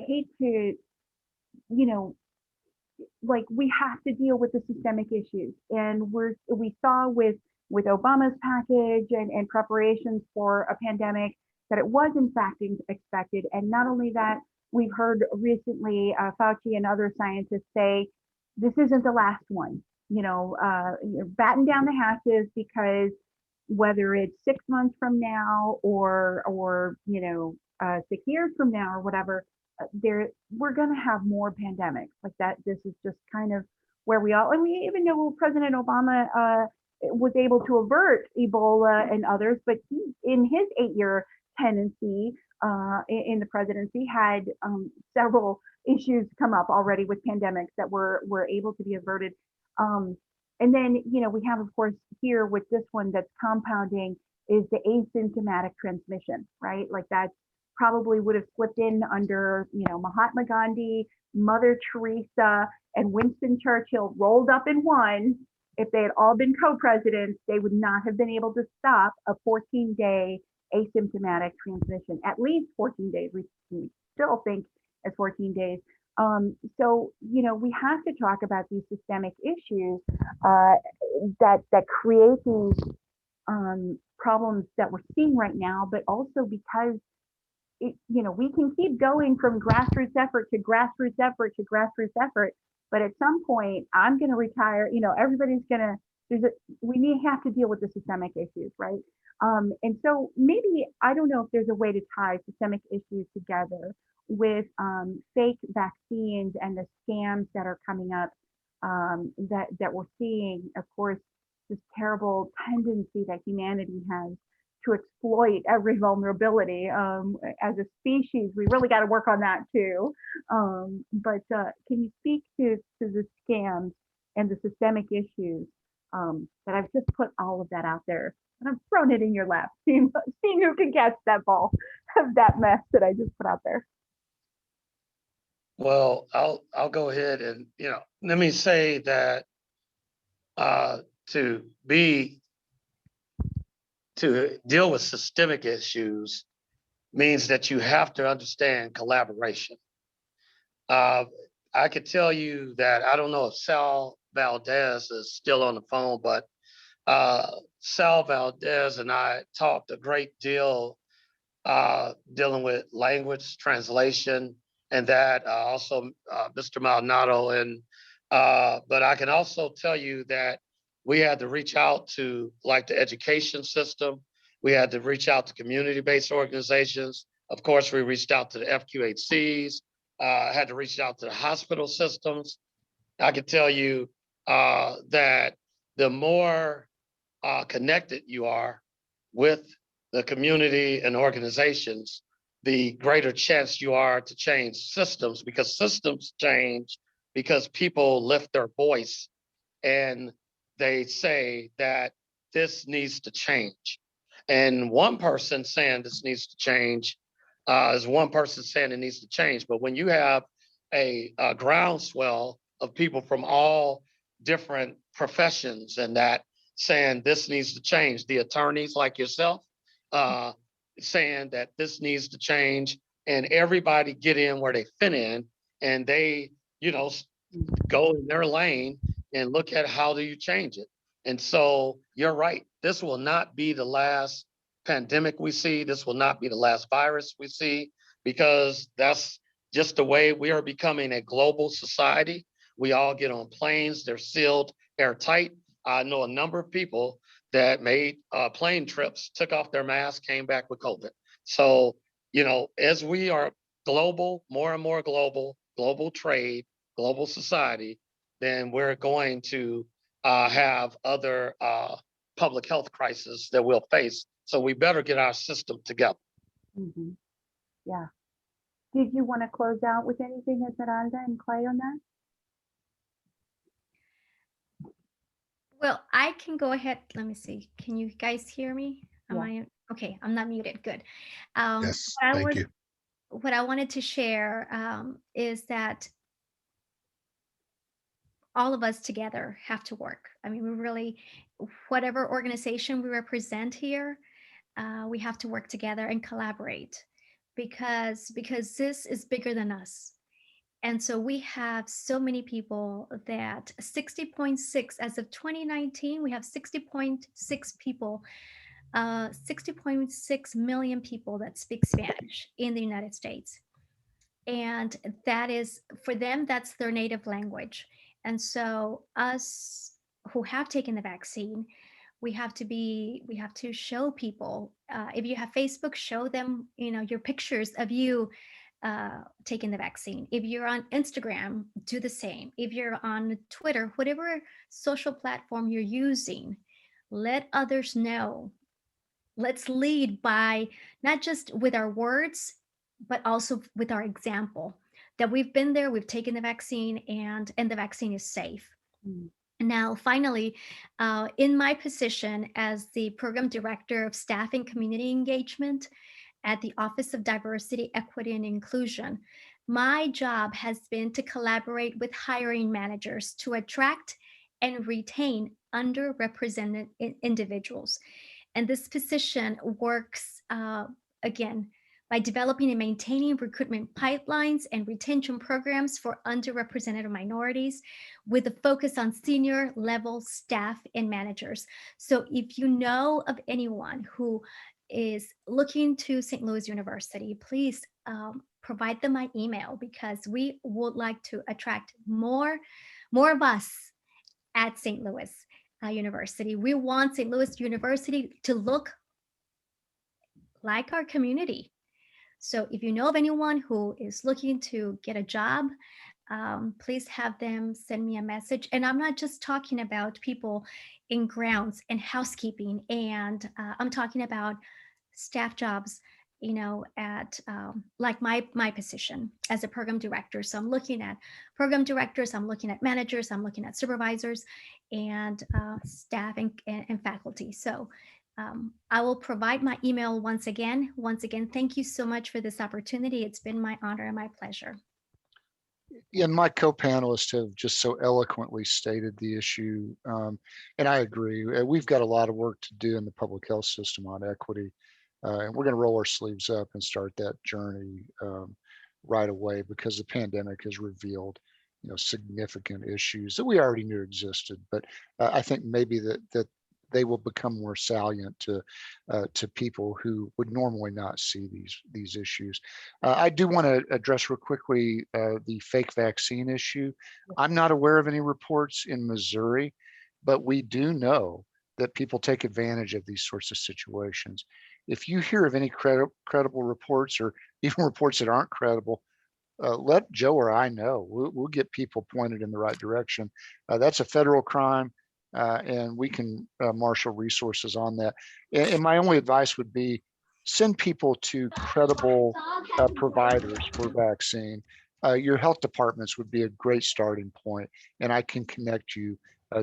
hate to, like, we have to deal with the systemic issues. And we saw with Obama's package and preparations for a pandemic that it was in fact expected. And not only that, we've heard recently Fauci and other scientists say this isn't the last one. Batten down the hatches, because whether it's 6 months from now or 6 years from now or whatever, we're going to have more pandemics like that. This is just kind of where we all, and we even know President Obama was able to avert Ebola and others, but he, in his 8-year tenancy in the presidency, had several issues come up already with pandemics that were able to be averted. And then, we have, of course, here with this one that's compounding is the asymptomatic transmission, right? Like that probably would have slipped in under, Mahatma Gandhi, Mother Teresa, and Winston Churchill rolled up in one. If they had all been co-presidents, they would not have been able to stop a 14-day asymptomatic transmission, at least 14 days. We still think as 14 days. So, we have to talk about these systemic issues that create these problems that we're seeing right now, but also because we can keep going from grassroots effort to grassroots effort to grassroots effort, but at some point I'm going to retire. Everybody's going to. We have to deal with the systemic issues, right? And so maybe, I don't know if there's a way to tie systemic issues together with fake vaccines and the scams that are coming up, that we're seeing. Of course, this terrible tendency that humanity has to exploit every vulnerability. As a species, we really got to work on that too. But can you speak to the scams and the systemic issues that I've just put all of that out there, and I've thrown it in your lap, seeing who can catch that ball of that mess that I just put out there. Well, I'll go ahead and, let me say that to deal with systemic issues means that you have to understand collaboration. I could tell you that I don't know if Sal Valdez is still on the phone, but Sal Valdez and I talked a great deal dealing with language translation, and that also Mr. Maldonado. And but I can also tell you that we had to reach out to like the education system. We had to reach out to community-based organizations. Of course, we reached out to the FQHCs, had to reach out to the hospital systems. I can tell you that the more connected you are with the community and organizations, the greater chance you are to change systems, because systems change because people lift their voice and they say that this needs to change. And one person saying this needs to change is one person saying it needs to change. But when you have a groundswell of people from all different professions and that saying this needs to change, the attorneys like yourself saying that this needs to change, and everybody get in where they fit in, and they, go in their lane and look at how do you change it. And so you're right. This will not be the last pandemic we see. This will not be the last virus we see, because that's just the way we are becoming a global society. We all get on planes, they're sealed airtight. I know a number of people that made plane trips, took off their mask, came back with COVID. So, as we are global, more and more global trade, global society, then we're going to have other public health crises that we'll face. So we better get our system together. Mm-hmm. Yeah. Did you want to close out with anything, Esmeralda and Clay, on that? Well, I can go ahead. Let me see. Can you guys hear me? Am I okay? I'm not muted. Good. Yes, thank you. What I wanted to share is that all of us together have to work. I mean, we really, whatever organization we represent here, we have to work together and collaborate, because this is bigger than us. And so we have so many people that 60.6, as of 2019, we have 60.6 people, 60.6 million people that speak Spanish in the United States. And that is, for them, that's their native language. And so us who have taken the vaccine, we have to show people, if you have Facebook, show them, your pictures of you taking the vaccine. If you're on Instagram, do the same. If you're on Twitter, whatever social platform you're using, let others know. Let's lead by not just with our words, but also with our example, that we've been there, we've taken the vaccine, and the vaccine is safe. Mm. Now, finally, in my position as the program director of staff and community engagement at the Office of Diversity, Equity, and Inclusion, my job has been to collaborate with hiring managers to attract and retain underrepresented individuals. And this position works, again, by developing and maintaining recruitment pipelines and retention programs for underrepresented minorities, with a focus on senior level staff and managers. So if you know of anyone who is looking to St. Louis University, please provide them my email, because we would like to attract more of us at St. Louis University. We want St. Louis University to look like our community. So if you know of anyone who is looking to get a job, please have them send me a message. And I'm not just talking about people in grounds and housekeeping, and I'm talking about staff jobs, at like my position as a program director. So I'm looking at program directors, I'm looking at managers, I'm looking at supervisors, and staff and faculty. So I will provide my email once again. Thank you so much for this opportunity. It's been my honor and my pleasure. Yeah, my co-panelists have just so eloquently stated the issue. And I agree. We've got a lot of work to do in the public health system on equity. And we're going to roll our sleeves up and start that journey right away, because the pandemic has revealed, significant issues that we already knew existed. But I think maybe that they will become more salient to people who would normally not see these issues. I do want to address real quickly the fake vaccine issue. I'm not aware of any reports in Missouri, but we do know that people take advantage of these sorts of situations. If you hear of any credible reports, or even reports that aren't credible, let Joe or I know. We'll get people pointed in the right direction. That's a federal crime. And we can marshal resources on that. And my only advice would be, send people to credible providers for vaccine. Your health departments would be a great starting point, and I can connect you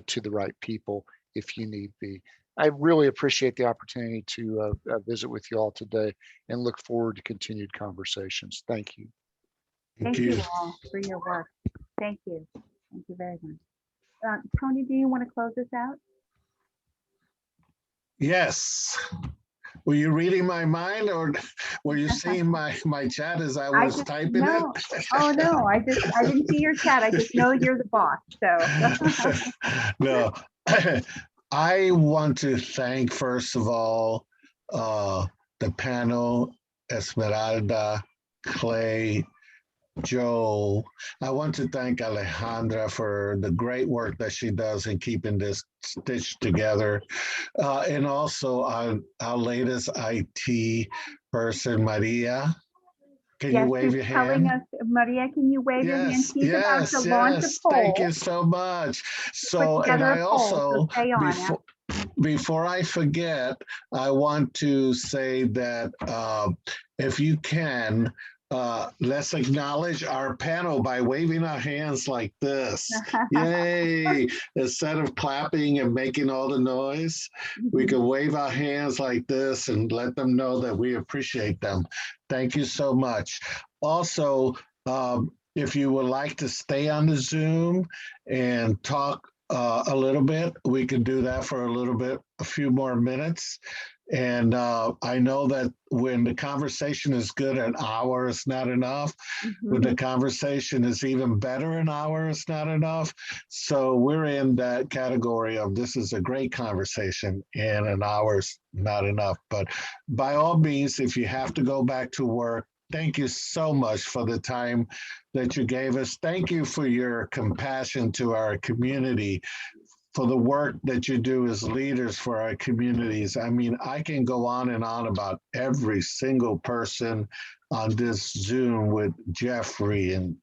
to the right people if you need be. I really appreciate the opportunity to visit with you all today, and look forward to continued conversations. Thank you. Thank you all for your work. Thank you. Thank you very much. Tony, do you want to close this out? Yes. Were you reading my mind, or were you seeing my chat as I I was just typing it? no. Oh no, I didn't see your chat. I just know you're the boss. So No, I want to thank, first of all, the panel, Esmeralda, Clay, Joe. I want to thank Alejandra for the great work that she does in keeping this stitched together. And also our latest IT person, Maria. Can you yes, wave who's your telling hand? us, Maria, can you wave your hand? Yes, She's about to yes, launch a yes. Thank poll, you so much. put So, and together a I poll, so also, stay on it. before I forget, I want to say that if you can, let's acknowledge our panel by waving our hands like this. Yay! Instead of clapping and making all the noise, we can wave our hands like this and let them know that we appreciate them. Thank you so much. Also, if you would like to stay on the Zoom and talk a little bit, we can do that for a little bit, a few more minutes. And I know that when the conversation is good, an hour is not enough. When the conversation is even better, an hour is not enough. So we're in that category of this is a great conversation and an hour is not enough. But by all means, if you have to go back to work, thank you so much for the time that you gave us. Thank you for your compassion to our community, for the work that you do as leaders for our communities. I mean, I can go on and on about every single person on this Zoom with Jeffrey and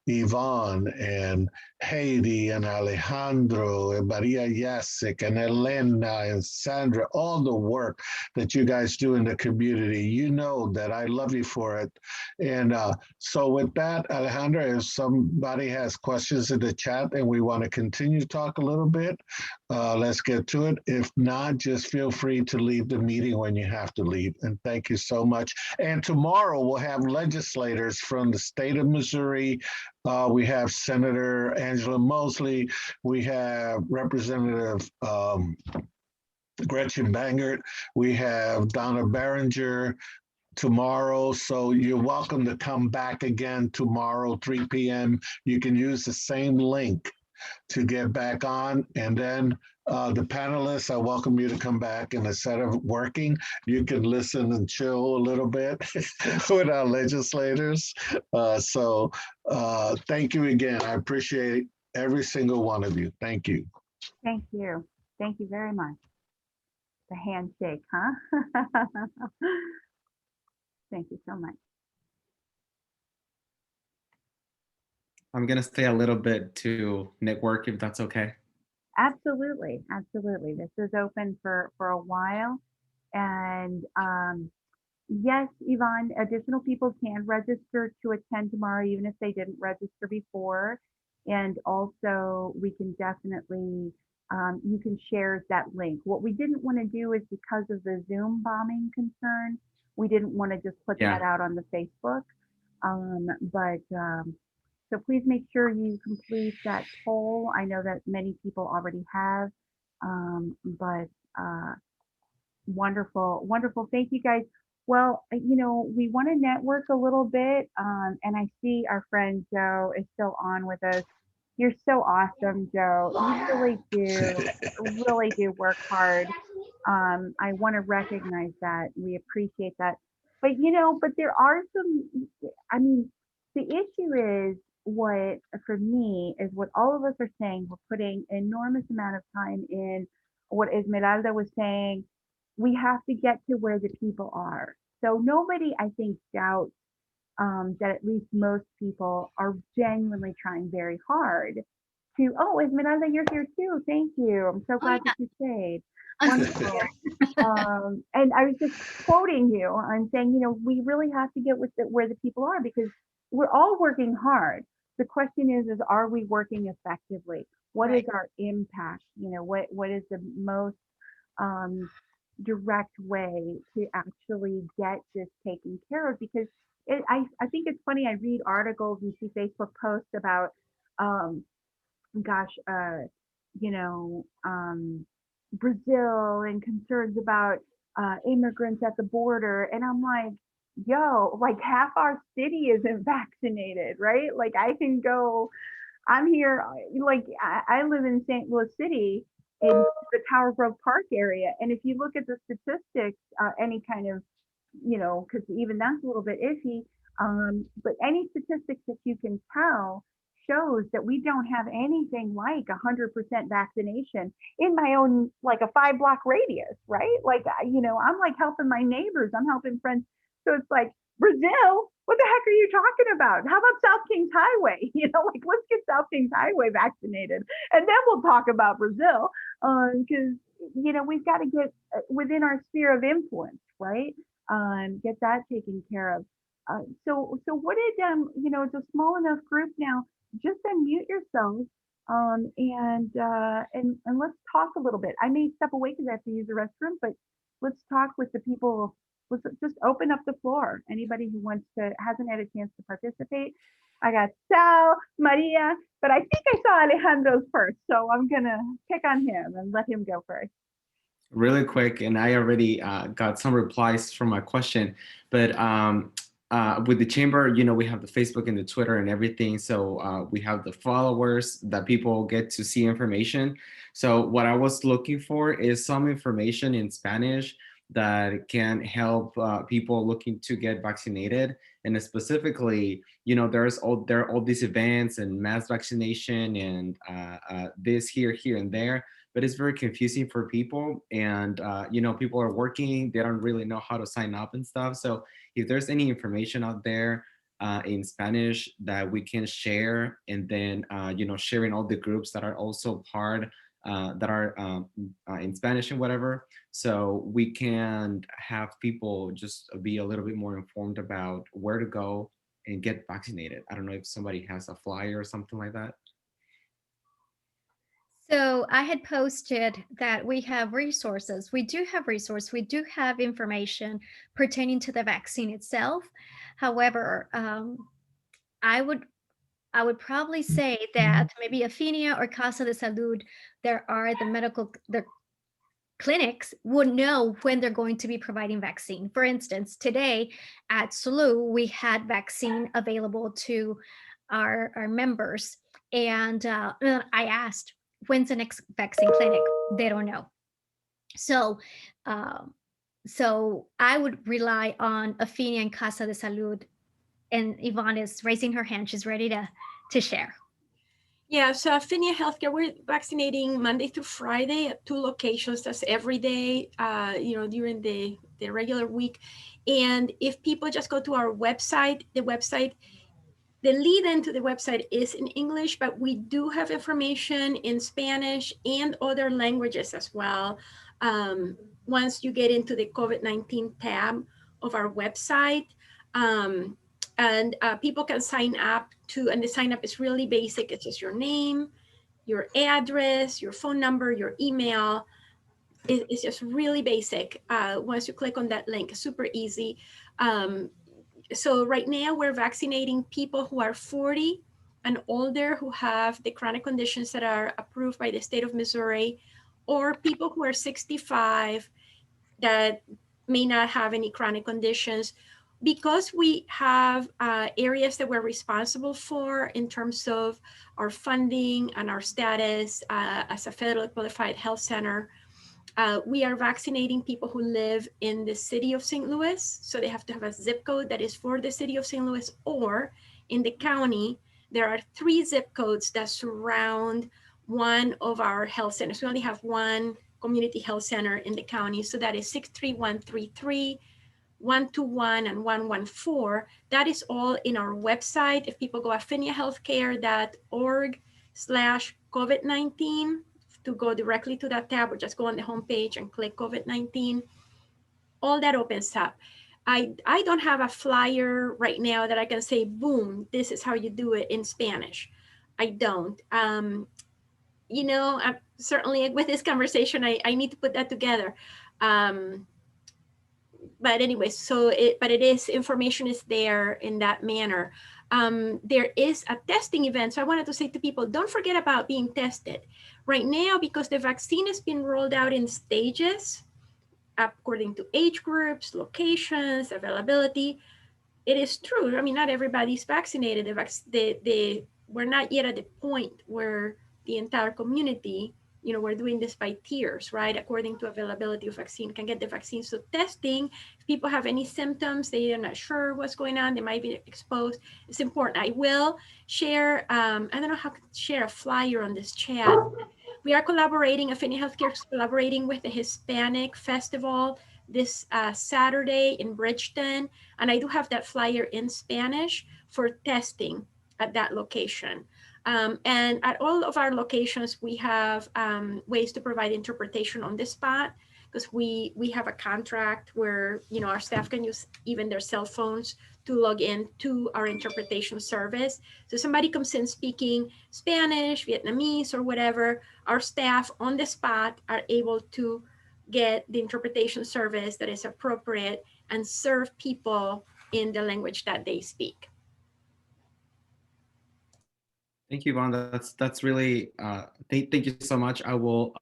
Yvonne and Haiti and Alejandro and Maria Jacek and Elena and Sandra, all the work that you guys do in the community. You know that I love you for it. And so with that, Alejandra, if somebody has questions in the chat and we want to continue to talk a little bit, let's get to it. If not, just feel free to leave the meeting when you have to leave. And thank you so much. And tomorrow we'll have legislators from the state of Missouri. We have Senator Angela Mosley. We have Representative Gretchen Bangert. We have Donna Berenger tomorrow. So you're welcome to come back again tomorrow, 3 p.m. You can use the same link to get back on. And then the panelists, I welcome you to come back. And instead of working, you can listen and chill a little bit with our legislators. So thank you again. I appreciate every single one of you. Thank you. Thank you. Thank you very much. The handshake, huh? Thank you so much. I'm going to stay a little bit to network, if that's okay. Absolutely. Absolutely. This is open for a while. And yes, Yvonne, additional people can register to attend tomorrow, even if they didn't register before. And also we can definitely, you can share that link. What we didn't want to do is because of the Zoom bombing concern, we didn't want to just put that out on the Facebook. So please make sure you complete that poll. I know that many people already have, but wonderful, wonderful. Thank you guys. Well, you know, we want to network a little bit, and I see our friend Joe is still on with us. You're so awesome, Joe. You really do work hard. I want to recognize that. We appreciate that. But you know, but there are some, I mean, the issue is what for me is what all of us are saying. We're putting enormous amount of time in. What Esmeralda was saying, we have to get to where the people are. So nobody, I think, doubts that at least most people are genuinely trying very hard to, oh, Esmeralda, you're here too. Thank you. I'm so glad that you stayed. Wonderful. And I was just quoting you. I'm saying, you know, we really have to get with where the people are because we're all working hard. The question is are we working effectively? What is our impact? You know, what is the most direct way to actually get this taken care of? Because I think it's funny. I read articles and see Facebook posts about, you know, Brazil and concerns about immigrants at the border. And I'm like, yo, like half our city isn't vaccinated, right? Like I can go, I'm here, like I live in St. Louis City in the Tower Grove Park area. And if you look at the statistics, any kind of, because even that's a little bit iffy, but any statistics that you can tell shows that we don't have anything like 100% vaccination in my own, like a 5 block radius, right? Like, I'm like helping my neighbors, I'm helping friends. So it's like, Brazil, what the heck are you talking about? How about South Kings Highway? Like let's get South Kings Highway vaccinated, and then we'll talk about Brazil, because we've got to get within our sphere of influence, right? Get that taken care of. So what did it's a small enough group now. Just unmute yourselves, and let's talk a little bit. I may step away because I have to use the restroom, but let's talk with the people. Let's just open up the floor. Anybody who hasn't had a chance to participate. I got Sal, Maria, but I think I saw Alejandro's first, so I'm gonna pick on him and let him go first. Really quick, and I already got some replies from my question, but with the chamber, we have the Facebook and the Twitter and everything. So we have the followers that people get to see information. So what I was looking for is some information in Spanish that can help people looking to get vaccinated. And specifically, there are all these events and mass vaccination and this here and there, but it's very confusing for people. And people are working, they don't really know how to sign up and stuff. So if there's any information out there in Spanish that we can share, and then sharing all the groups that are also part that are in Spanish and whatever, so we can have people just be a little bit more informed about where to go and get vaccinated. I don't know if somebody has a flyer or something like that. So I had posted that we have resources. We do have resources. We do have information pertaining to the vaccine itself. However, I would probably say that maybe Afinia or Casa de Salud, the clinics would know when they're going to be providing vaccine. For instance, today at SLU, we had vaccine available to our members. And I asked, when's the next vaccine clinic? They don't know. So, so I would rely on Afinia and Casa de Salud. And Yvonne is raising her hand. She's ready to share. Yeah, so Afinia Healthcare, we're vaccinating Monday through Friday at 2 locations. That's every day, during the regular week. And if people just go to our website, the lead into the website is in English, but we do have information in Spanish and other languages as well. Once you get into the COVID-19 tab of our website, and people can sign up and the sign up is really basic. It's just your name, your address, your phone number, your email. It's just really basic. Once you click on that link, super easy. So right now we're vaccinating people who are 40 and older who have the chronic conditions that are approved by the state of Missouri, or people who are 65 that may not have any chronic conditions. Because we have areas that we're responsible for in terms of our funding and our status as a federally qualified health center, we are vaccinating people who live in the city of St. Louis. So they have to have a zip code that is for the city of St. Louis, or in the county, there are 3 zip codes that surround one of our health centers. We only have one community health center in the county. So that is 63133, 121, and 114. That is all in our website. If people go afiniahealthcare.org/COVID-19 to go directly to that tab, or just go on the homepage and click COVID-19, all that opens up. I don't have a flyer right now that I can say, boom, this is how you do it in Spanish. I don't. Certainly with this conversation, I need to put that together. But anyway, information is there in that manner. There is a testing event. So I wanted to say to people, don't forget about being tested. Right now, because the vaccine has been rolled out in stages, according to age groups, locations, availability. It is true. I mean, not everybody's vaccinated. We're not yet at the point where the entire community, we're doing this by tiers, right? According to availability of vaccine, can get the vaccine. So testing, if people have any symptoms, they are not sure what's going on, they might be exposed. It's important. I will share, I don't know how to share a flyer on this chat. We are collaborating, Affinity Healthcare is collaborating with the Hispanic Festival this Saturday in Bridgeton. And I do have that flyer in Spanish for testing at that location. And at all of our locations, we have ways to provide interpretation on the spot, because we have a contract where our staff can use even their cell phones to log in to our interpretation service. So somebody comes in speaking Spanish, Vietnamese, or whatever, our staff on the spot are able to get the interpretation service that is appropriate and serve people in the language that they speak. Thank you, Yvonne. That's really thank you so much. I will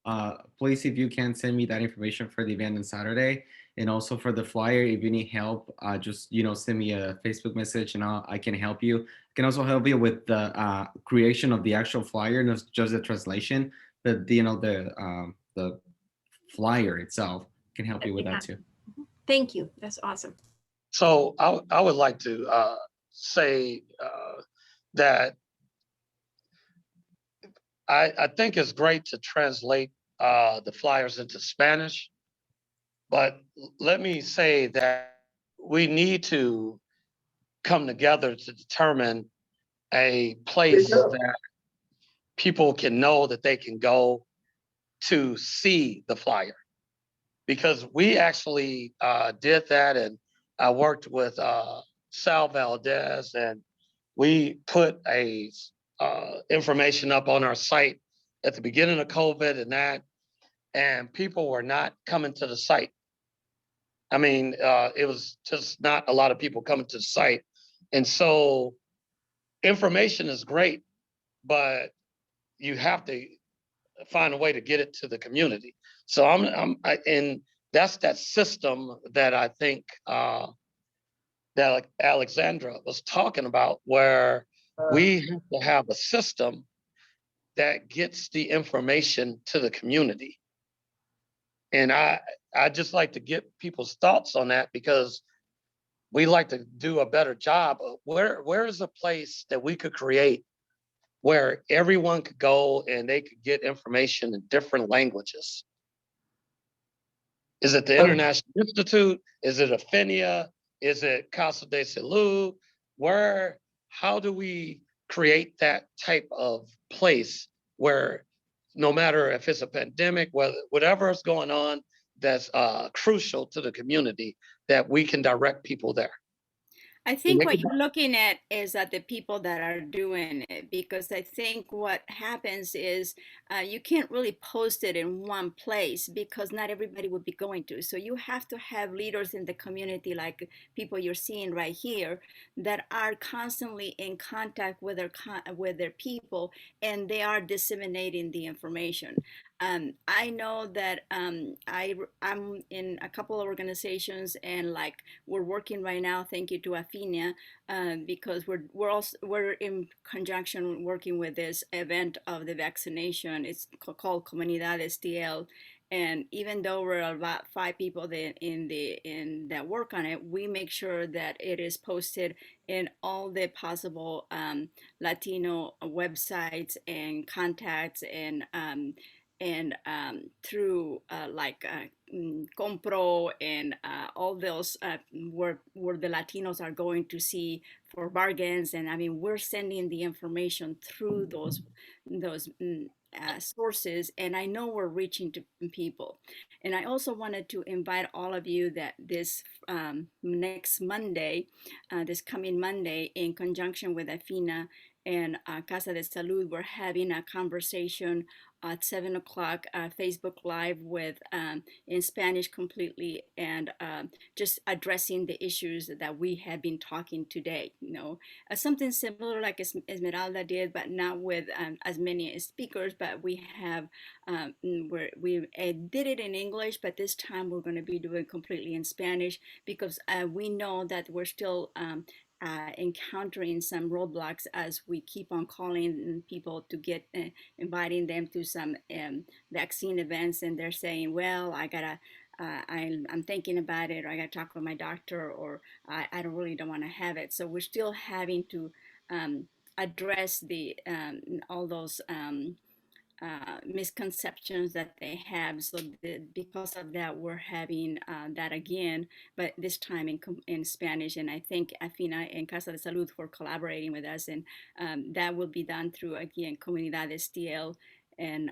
please, if you can, send me that information for the event on Saturday, and also for the flyer. If you need help, just send me a Facebook message, and I can help you. I can also help you with the creation of the actual flyer, not just the translation, but the flyer itself can help you with that too. Thank you. That's awesome. So I would like to say that I think it's great to translate the flyers into Spanish, but let me say that we need to come together to determine a place that people can know that they can go to see the flyer. Because we actually did that, and I worked with Sal Valdez, and we put a information up on our site at the beginning of COVID and people were not coming to the site. I mean, it was just not a lot of people coming to the site. And so information is great, but you have to find a way to get it to the community. So and that's that system that I think that Alexandra was talking about, where we have to have a system that gets the information to the community. And I just like to get people's thoughts on that, because we like to do a better job of where is a place that we could create where everyone could go and they could get information in different languages. Is it the International Institute? Is it Affinia? Is it Casa de Salud? How do we create that type of place where no matter if it's a pandemic, whatever is going on that's crucial to the community, that we can direct people there? I think what you're looking at is at the people that are doing it, because I think what happens is you can't really post it in one place because not everybody would be going to. So you have to have leaders in the community, like people you're seeing right here, that are constantly in contact with their people, and they are disseminating the information. I know that I'm in a couple of organizations, and like we're working right now, thank you to Afinia, because we're in conjunction working with this event of the vaccination. It's called Comunidades TL. And even though we're about 5 people that work on it, we make sure that it is posted in all the possible Latino websites and contacts, and through Compro and all those where the Latinos are going to see for bargains. And I mean, we're sending the information through those sources, and I know we're reaching to people. And I also wanted to invite all of you that this next Monday, this coming Monday, in conjunction with AFINA and Casa de Salud, we're having a conversation at 7 o'clock Facebook Live with in Spanish completely, and just addressing the issues that we have been talking today. Something similar like Esmeralda did, but not with as many speakers. But we have we did it in English, but this time we're going to be doing completely in Spanish because we know that we're still encountering some roadblocks as we keep on calling people to get inviting them to some vaccine events, and they're saying, well, I'm thinking about it, or I gotta talk with my doctor, or I don't want to have it. So we're still having to address the all those misconceptions that they have. So because of that, we're having that again, but this time in Spanish. And I thank Afina and Casa de Salud for collaborating with us. And that will be done through, again, Comunidades TL. And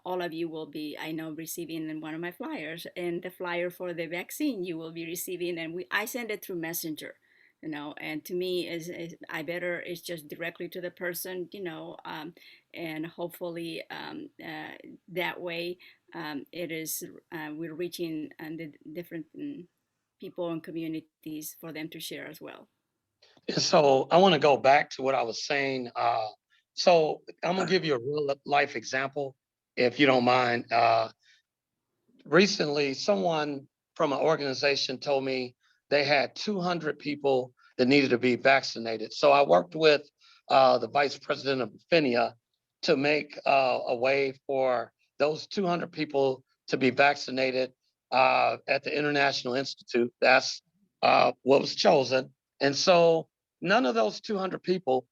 all of you will be, I know, receiving one of my flyers. And the flyer for the vaccine you will be receiving. And I send it through Messenger. And to me it's just directly to the person, and hopefully that way it is we're reaching the different people and communities for them to share as well. So I want to go back to what I was saying. So I'm gonna give you a real life example, if you don't mind. Recently, someone from an organization told me they had 200 people that needed to be vaccinated. So I worked with the vice president of PHINIA to make a way for those 200 people to be vaccinated at the International Institute. That's what was chosen. And so none of those 200 people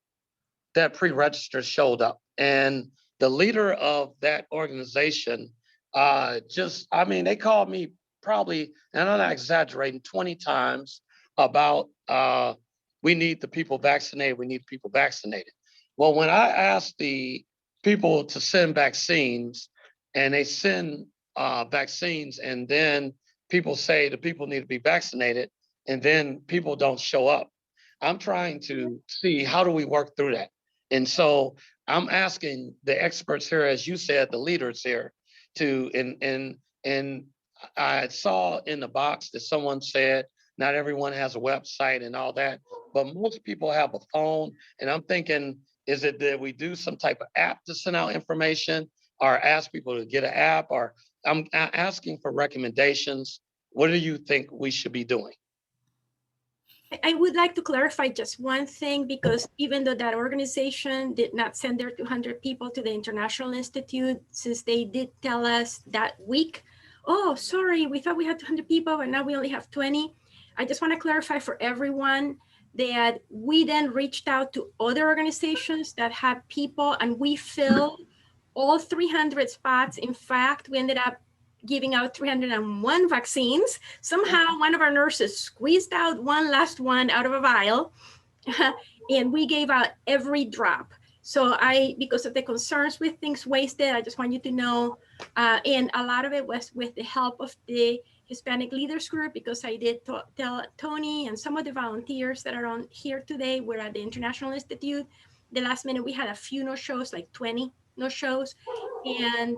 that pre-registered showed up. And the leader of that organization they called me probably, and I'm not exaggerating, 20 times about we need the people vaccinated, we need people vaccinated. Well, when I asked the people to send vaccines, and they send vaccines, and then people say the people need to be vaccinated, and then people don't show up. I'm trying to see how do we work through that. And so I'm asking the experts here, as you said, the leaders here, and I saw in the box that someone said not everyone has a website and all that, but most people have a phone. And I'm thinking, is it that we do some type of app to send out information, or ask people to get an app? Or I'm asking for recommendations. What do you think we should be doing? I would like to clarify just one thing, because even though that organization did not send their 200 people to the International Institute, since they did tell us that week, oh, sorry, we thought we had 200 people, but now we only have 20. I just want to clarify for everyone that we then reached out to other organizations that had people, and we filled all 300 spots. In fact, we ended up giving out 301 vaccines. Somehow one of our nurses squeezed out one last one out of a vial and we gave out every drop. So because of the concerns with things wasted, I just want you to know, and a lot of it was with the help of the Hispanic Leaders Group, because I did tell Tony and some of the volunteers that are on here today were at the International Institute. The last minute, we had a few no-shows, like 20 no-shows, and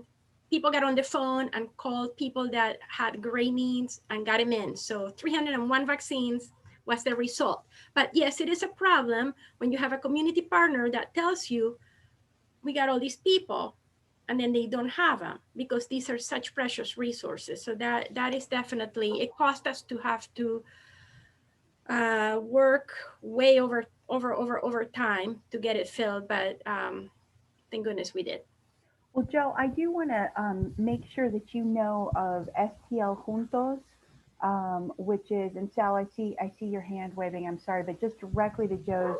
people got on the phone and called people that had great needs and got them in. So 301 vaccines was the result. But yes, it is a problem when you have a community partner that tells you, we got all these people, and then they don't have them, because these are such precious resources. So that is definitely, it cost us to have to work way over time to get it filled. But thank goodness we did. Well, Joe, I do want to make sure that you know of STL Juntos, which is, and Sal, I see your hand waving. I'm sorry, but just directly to Joe's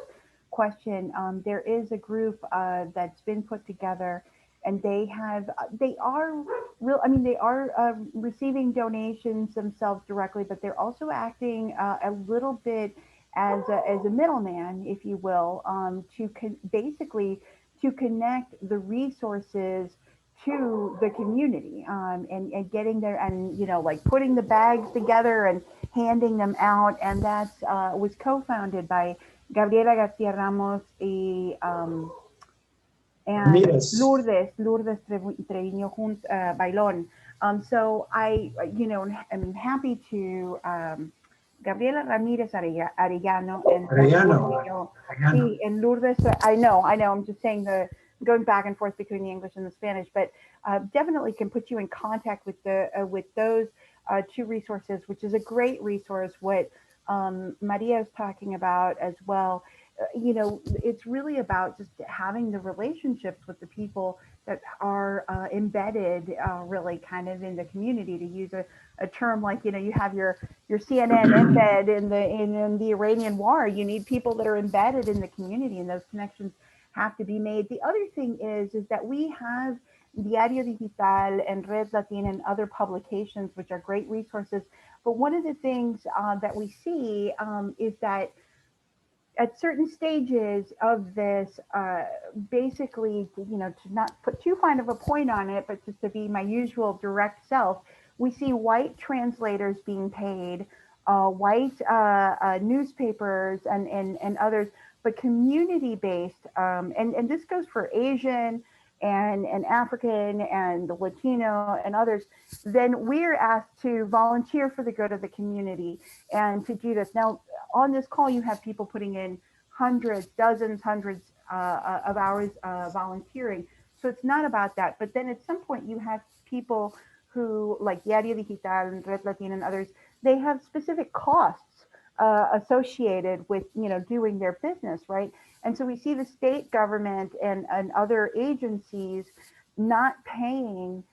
question, there is a group that's been put together, and they are receiving donations themselves directly, but they're also acting a little bit as a middleman, if you will, basically to connect the resources to the community, and getting there, and like putting the bags together and handing them out. And that was co-founded by Gabriela Garcia Ramos and Ramirez. Lourdes Treviño Bailón. So I, am happy to, Gabriela Ramirez Arellano and Arellano. sí, and Lourdes, I know, I'm just saying going back and forth between the English and the Spanish, but definitely can put you in contact with those two resources, which is a great resource. What Maria is talking about as well, it's really about just having the relationships with the people that are embedded really kind of in the community, to use a term like, you have your CNN embed in the Iranian war. You need people that are embedded in the community, and those connections have to be made. The other thing is that we have Diario Digital and Red Latina and other publications, which are great resources. But one of the things that we see is that at certain stages of this, basically, to not put too fine of a point on it, but just to be my usual direct self, we see white translators being paid, white newspapers and others, but community-based, and this goes for Asian and African and the Latino and others, then we're asked to volunteer for the good of the community and to do this. Now, on this call, you have people putting in hundreds of hours volunteering. So it's not about that. But then at some point, you have people who, like Diario Digital and Red Latina and others, they have specific costs associated with doing their business, right? And so we see the state government and other agencies not paying,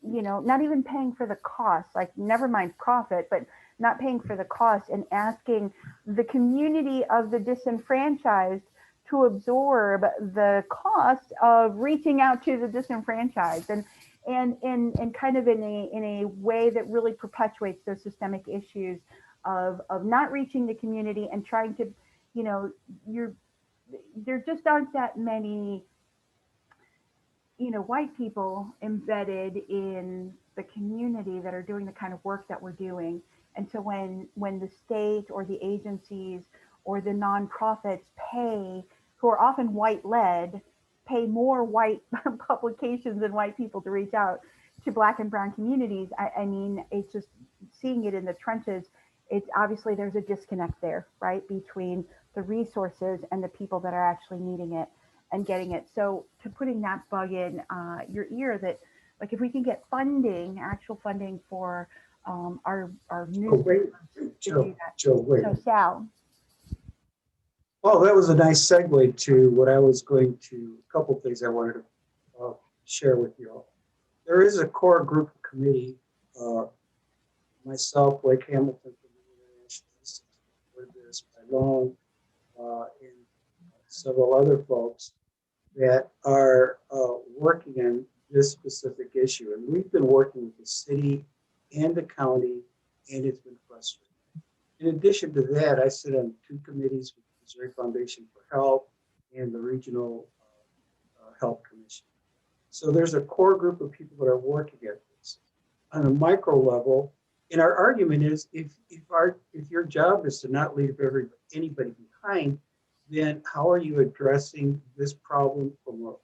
not even paying for the cost, like never mind profit, but not paying for the cost, and asking the community of the disenfranchised to absorb the cost of reaching out to the disenfranchised, and kind of in a way that really perpetuates those systemic issues of not reaching the community and trying to, there just aren't that many white people embedded in the community that are doing the kind of work that we're doing. And so when the state or the agencies or the nonprofits pay, who are often white-led, pay more white publications and white people to reach out to Black and Brown communities, I mean, it's just seeing it in the trenches. It's obviously there's a disconnect there, right, between the resources and the people that are actually needing it and getting it. So to putting that bug in your ear, that like if we can get funding, actual funding for our newspapers to do that. Joe, wait. So Sal. Well, that was a nice segue to what I was going to, a couple of things I wanted to share with you all. There is a core group committee, myself, Blake Hamilton from the International Institute for this, Bailón, and several other folks that are working on this specific issue. And we've been working with the city and the county, and it's been frustrating. In addition to that, I sit on two committees with the Missouri Foundation for Health and the Regional Health Commission. So there's a core group of people that are working at this. On a micro level, and our argument is if your job is to not leave anybody behind, then how are you addressing this problem from a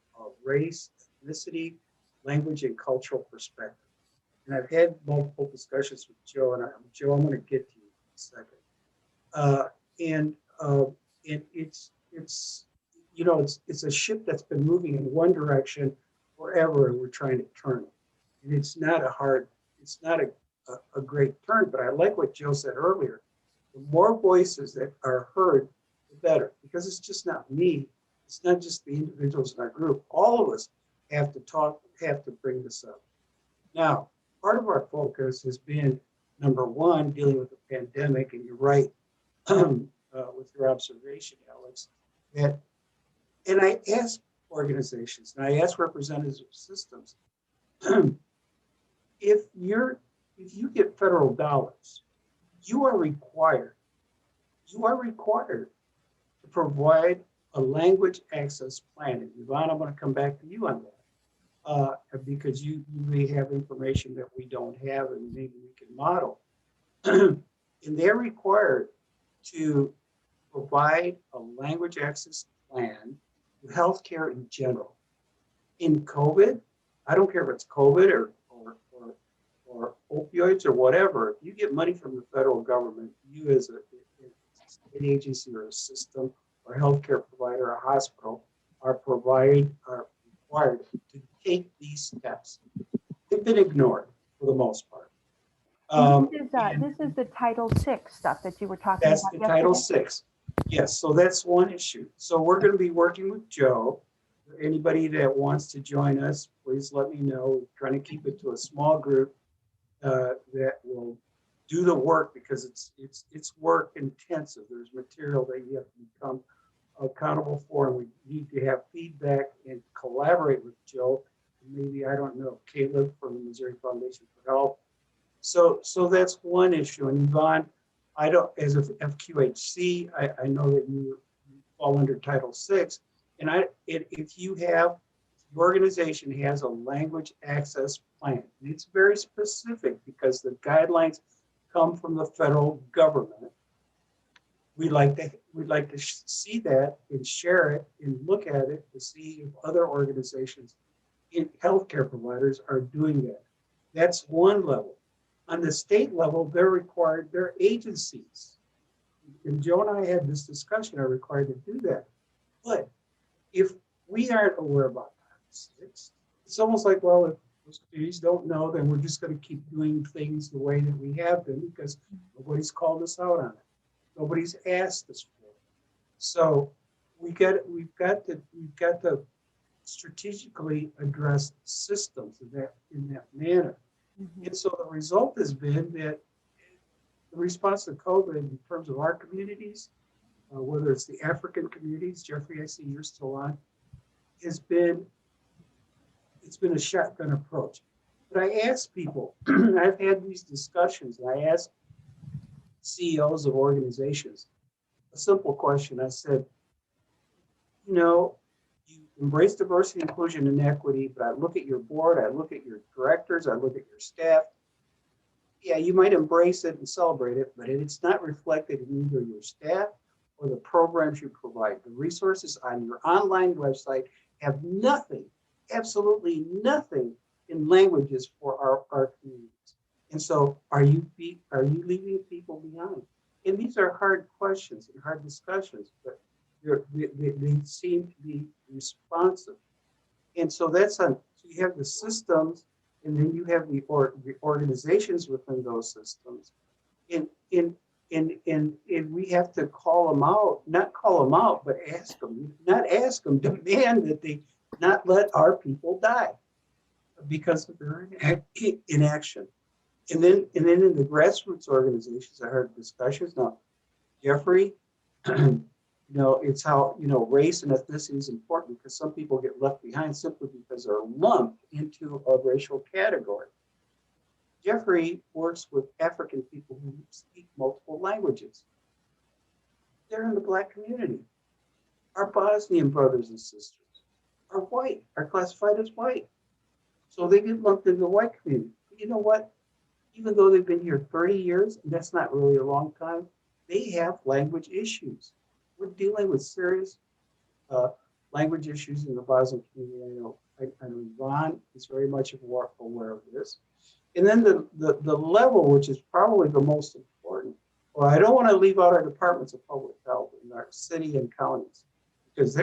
race, ethnicity, language, and cultural perspective? And I've had multiple discussions with Joe, and Joe, I'm going to get to you in a second. And it's a ship that's been moving in one direction forever, and we're trying to turn it. And it's not a great turn, but I like what Joe said earlier. The more voices that are heard, the better, because it's just not me. It's not just the individuals in our group. All of us have to bring this up. Now, part of our focus has been, number one, dealing with the pandemic, and you're right with your observation, Alex, and I ask organizations, and I ask representatives of systems, if you get federal dollars, you are required to provide a language access plan. And Yvonne, I'm going to come back to you on that because you may have information that we don't have and maybe we can model. And they're required to provide a language access plan to healthcare in general. in COVID, I don't care if it's COVID or opioids or whatever, if you get money from the federal government, you as a state agency or a system or healthcare provider or hospital are required to take these steps. They've been ignored for the most part. This is the Title VI stuff that you were talking That's about the yesterday. Title VI. Yes, so that's one issue. So we're going to be working with Joe. Anybody that wants to join us, please let me know. We're trying to keep it to a small group that will do the work, because it's work intensive. There's material that you have to become accountable for, and we need to have feedback and collaborate with Joe. Maybe, I don't know, Caleb from the Missouri Foundation for Health. So that's one issue. And Yvonne, I don't, as a FQHC, I know that you fall under Title VI. And if your organization has a language access plan, and it's very specific because the guidelines come from the federal government. We'd like to see that and share it and look at it to see if other organizations in healthcare providers are doing that. That's one level. On the state level, they're agencies. And Joe and I had this discussion, are required to do that. But if we aren't aware about that, it's almost like, well, if those communities don't know, then we're just going to keep doing things the way that we have been, because nobody's called us out on it. Nobody's asked us for it. So we've got to strategically address systems in that manner. Mm-hmm. And so the result has been that the response to COVID in terms of our communities, whether it's the African communities, Jeffrey, I see you're still on, it's been a shotgun approach. But I ask people, I've had these discussions, and I ask CEOs of organizations a simple question. I said, you embrace diversity, inclusion, and equity, but I look at your board, I look at your directors, I look at your staff. Yeah, you might embrace it and celebrate it, but it's not reflected in either your staff or the programs you provide. The resources on your online website have nothing, absolutely nothing in languages for our communities. And so are you leaving people behind? And these are hard questions and hard discussions, but they seem to be responsive. And so so you have the systems, and then you have the organizations within those systems. And we have to call them out, not call them out, but ask them, demand that they not let our people die because of their inaction. And then in the grassroots organizations, I heard discussions. Now, Jeffrey, it's how, race and ethnicity is important, because some people get left behind simply because they're lumped into a racial category. Jeffrey works with African people who speak multiple languages. They're in the Black community. Our Bosnian brothers and sisters are white, are classified as white. So they get lumped into the white community. But you know what? Even though they've been here 30 years, and that's not really a long time, they have language issues. We're dealing with serious language issues in the Bosnian community. I know Yvonne is very much aware of this. And then the level, which is probably the most important. Well, I don't want to leave out our departments of public health in our city and counties, because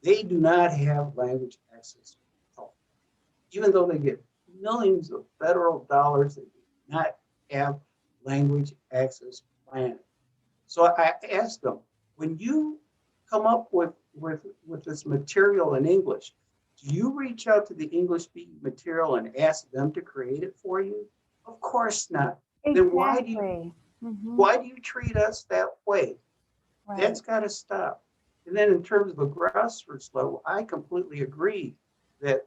they do not have language access to health. Even though they get millions of federal dollars, they do not have language access plan. So I asked them, when you come up with this material in English, do you reach out to the English-speaking material and ask them to create it for you? Of course not. Exactly. Then why do you treat us that way? Right. That's got to stop. And then in terms of the grassroots level, I completely agree that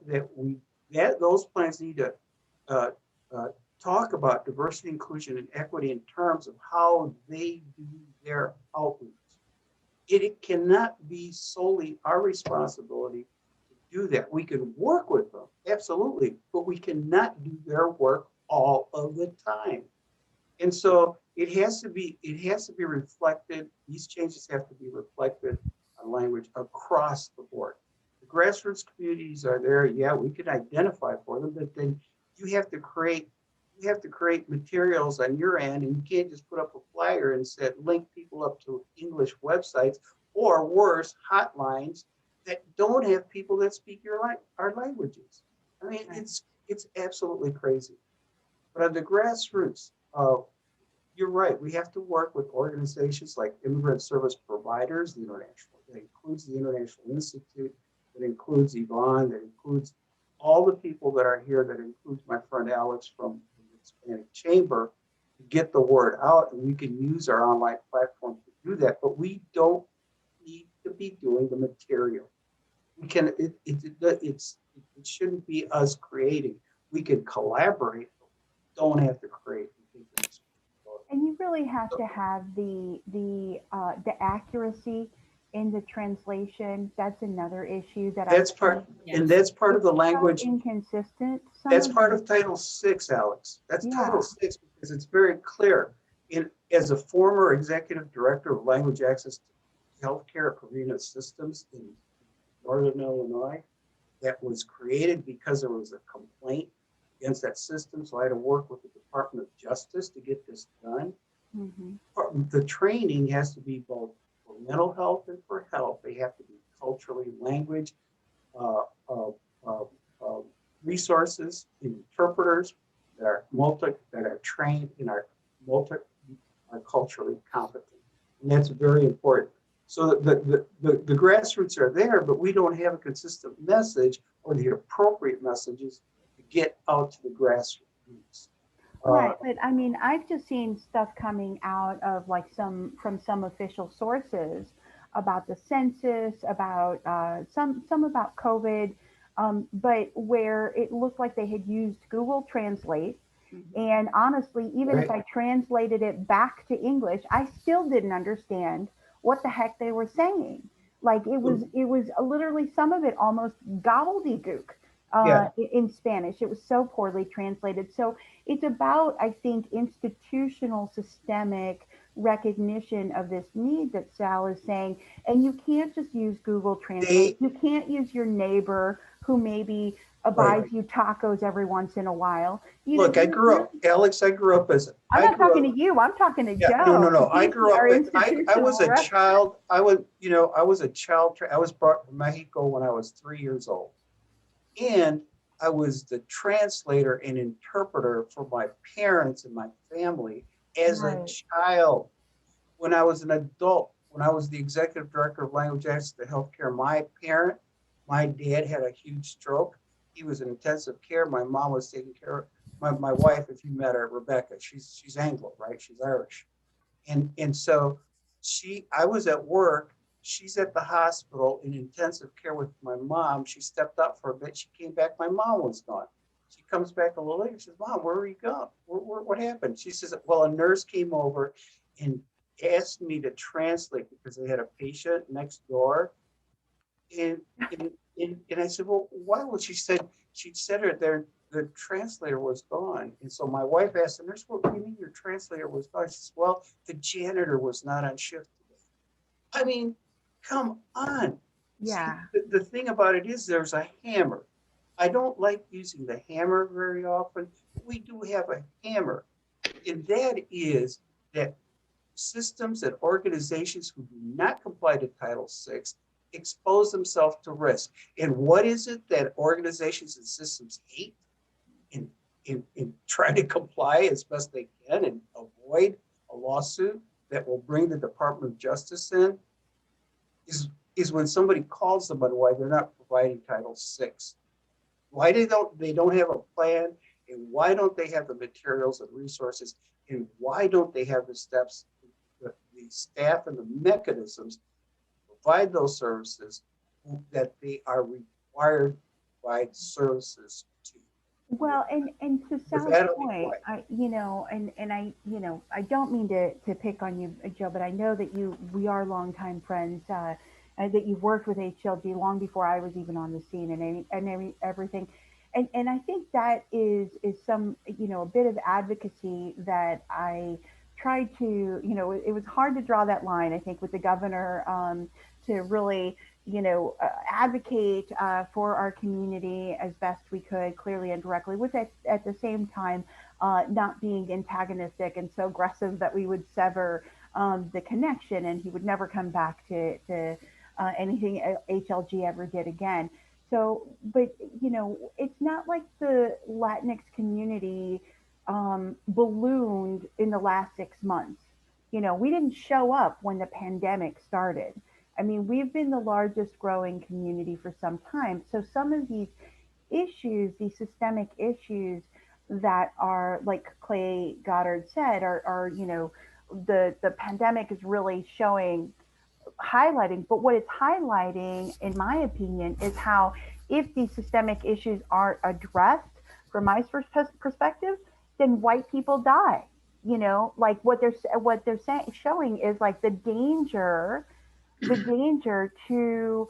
those plans need to talk about diversity, inclusion, and equity in terms of how they do their outreach. It cannot be solely our responsibility to do that. We can work with them, absolutely, but we cannot do their work all of the time. And so it has to be reflected. These changes have to be reflected on language across the board. The grassroots communities are there. Yeah, we can identify for them, but then you have to create materials on your end, and you can't just put up a flyer and say link people up to English websites or worse, hotlines that don't have people that speak our languages. I mean, Right. it's absolutely crazy. But on the grassroots, you're right. We have to work with organizations like immigrant service providers, the international. That includes the International Institute. That includes Yvonne. That includes all the people that are here. That includes my friend Alex from the Hispanic Chamber to get the word out. And we can use our online platform to do that. But we don't need to be doing the material. We can. It shouldn't be us creating. We can collaborate. But we don't have to create. And you really have to have the accuracy in the translation. That's another issue that That's part, and that's part of the it's language. so inconsistent. That's part of Title VI, Alex. That's Title VI because it's very clear. As a former executive director of language access to healthcare arena systems in Northern Illinois, that was created because there was a complaint against that system. So I had to work with the Department of Justice to get this done. Mm-hmm. The training has to be both for mental health and for health. They have to be culturally language uh, uh, uh, resources, interpreters that are trained and are culturally competent, and that's very important. So the grassroots are there, but we don't have a consistent message or the appropriate messages to get out to the grassroots. Right, but I mean, I've just seen stuff coming out of like from some official sources about the census, about some about COVID, but where it looked like they had used Google Translate. And honestly, even if I translated it back to English, I still didn't understand what the heck they were saying. Like it was literally some of it almost gobbledygook in Spanish. It was so poorly translated. So it's about, I think, institutional systemic recognition of this need that Sal is saying. And you can't just use Google Translate. You can't use your neighbor who maybe buys you tacos every once in a while. Look, I grew up, Alex. I grew up as I'm not talking to you. I'm talking to Joe. No. I grew up. I was a child. I was a child. I was brought to Mexico when I was 3 years old, and I was the translator and interpreter for my parents and my family as a child. When I was an adult, when I was the executive director of language access to healthcare, my dad had a huge stroke. He was in intensive care. My mom was taking care of my wife. If you met her, Rebecca, she's Anglo, right? She's Irish, and so I was at work. She's at the hospital in intensive care with my mom. She stepped up for a bit. She came back. My mom was gone. She comes back a little later. She says, "Mom, where were you going? What happened?" She says, "Well, a nurse came over and asked me to translate because they had a patient next door." And I said, "Well, why?" Well, she said the translator was gone. And so my wife asked the nurse, "What do you mean your translator was gone?" She says, "Well, the janitor was not on shift today." I mean, come on. Yeah. See, the thing about it is there's a hammer. I don't like using the hammer very often. But we do have a hammer. And that is that systems and organizations who do not comply to Title VI expose themselves to risk. And what is it that organizations and systems hate and try to comply as best they can and avoid a lawsuit that will bring the Department of Justice in is when somebody calls them on why they're not providing Title VI. Why they don't have a plan, and why don't they have the materials and resources, and why don't they have the steps, the staff and the mechanisms to provide those services that they are required to provide services to. Well, and to Sal's point, I don't mean to pick on you, Joe, but I know that we are longtime friends, that you've worked with HLG long before I was even on the scene and everything. And I think that is some, a bit of advocacy that I tried to, it was hard to draw that line, I think, with the governor to really, advocate for our community as best we could, clearly and directly, with at the same time not being antagonistic and so aggressive that we would sever the connection and he would never come back to anything HLG ever did again. So, but it's not like the Latinx community ballooned in the last 6 months. We didn't show up when the pandemic started. I mean, we've been the largest growing community for some time. So some of these issues, these systemic issues that are, like Clay Goddard said, are the pandemic is really highlighting. But what it's highlighting, in my opinion, is how if these systemic issues aren't addressed, from my perspective, then white people die. Like what they're saying, showing is like the danger to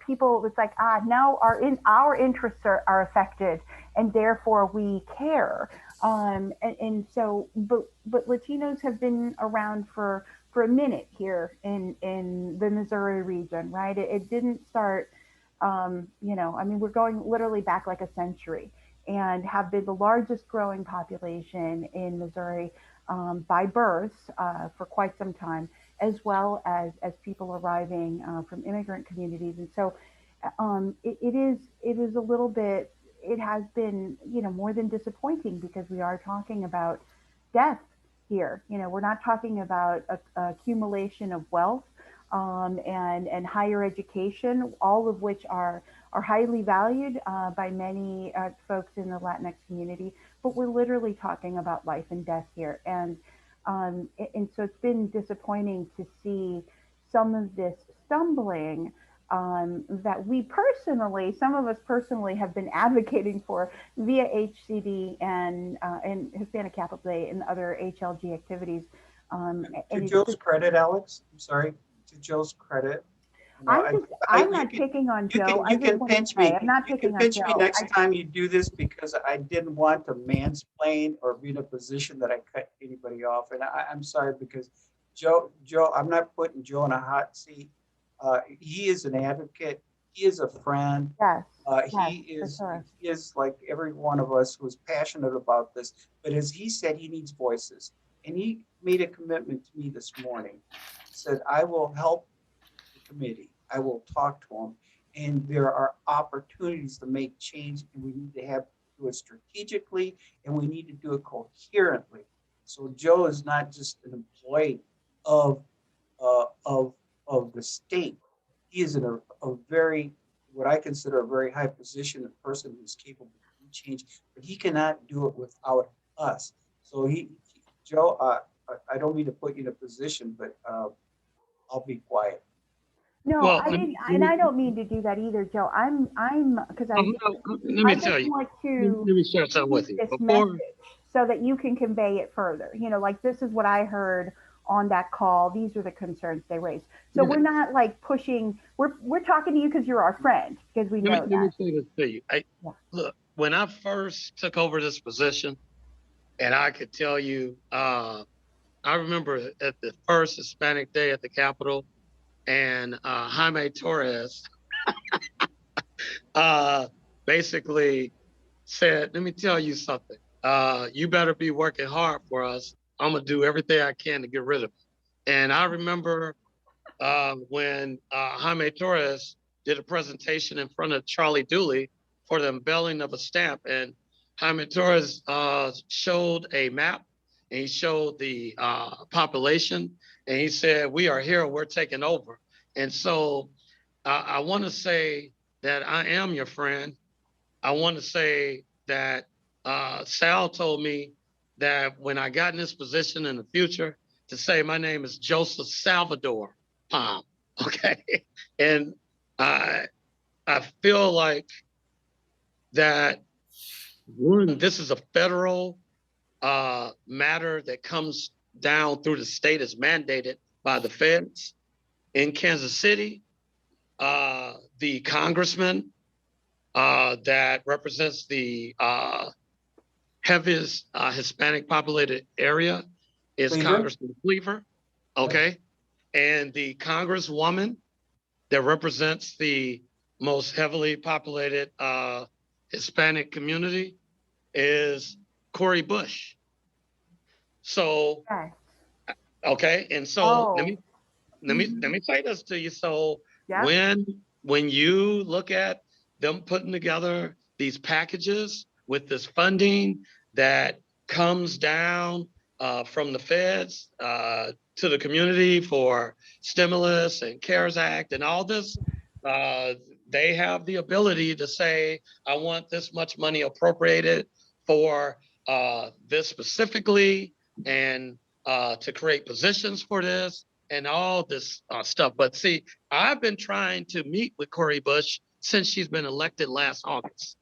people. It's like, now our interests are affected and therefore we care. And so, but Latinos have been around for a minute here in the Missouri region, right? It didn't start, I mean, we're going literally back like a century and have been the largest growing population in Missouri by birth for quite some time, as well as people arriving from immigrant communities. And so it is a little bit, it has been, more than disappointing, because we are talking about death here. We're not talking about accumulation of wealth and higher education, all of which are highly valued by many folks in the Latinx community. But we're literally talking about life and death here. And so it's been disappointing to see some of this stumbling that some of us personally have been advocating for via HCD and Hispanic Capital Day and other HLG activities. To Joe's credit, Alex, I'm sorry, to Joe's credit, I'm not picking on Joe. You can pinch me. I'm not picking on Joe. You can pinch me next time you do this, because I didn't want to mansplain or be in a position that I cut anybody off. And I'm sorry, because Joe, I'm not putting Joe in a hot seat. He is an advocate. He is a friend. Yes. He is like every one of us who's passionate about this. But as he said, he needs voices. And he made a commitment to me this morning. He said, I will help the committee. I will talk to them, and there are opportunities to make change, and we need to do it strategically, and we need to do it coherently. So Joe is not just an employee of the state. He is in a very, what I consider a very high position, a person who's capable of change, but he cannot do it without us. So Joe, I don't mean to put you in a position, but I'll be quiet. No, well, I didn't, and I don't mean to do that either, Joe. I'm because let me tell you. Let me share something with you before, so that you can convey it further. Like, this is what I heard on that call. These are the concerns they raised. So we're not like pushing. We're talking to you because you're our friend, because we know that. Let me say this to you. Look, when I first took over this position, and I could tell you, I remember at the first Hispanic Day at the Capitol. And Jaime Torres basically said, let me tell you something. You better be working hard for us. I'm going to do everything I can to get rid of it. And I remember when Jaime Torres did a presentation in front of Charlie Dooley for the unveiling of a stamp. And Jaime Torres showed a map, and he showed the population. And he said, we are here, we're taking over. And so I want to say that I am your friend. I want to say that Sal told me that when I got in this position in the future, to say my name is Joseph Salvador Palm, okay? And I feel like that this is a federal matter that comes down through the state, is mandated by the feds in Kansas City. The congressman that represents the heaviest Hispanic populated area is Cleaver? Congressman Cleaver, okay? And the Congresswoman that represents the most heavily populated Hispanic community is Cori Bush. So, Okay. okay, and so Oh. let me say this to you. So Yep. when you look at them putting together these packages with this funding that comes down from the feds to the community for stimulus and CARES Act and all this, they have the ability to say, I want this much money appropriated for this specifically, and to create positions for this and all this stuff. But see, I've been trying to meet with Cori Bush since she's been elected last August.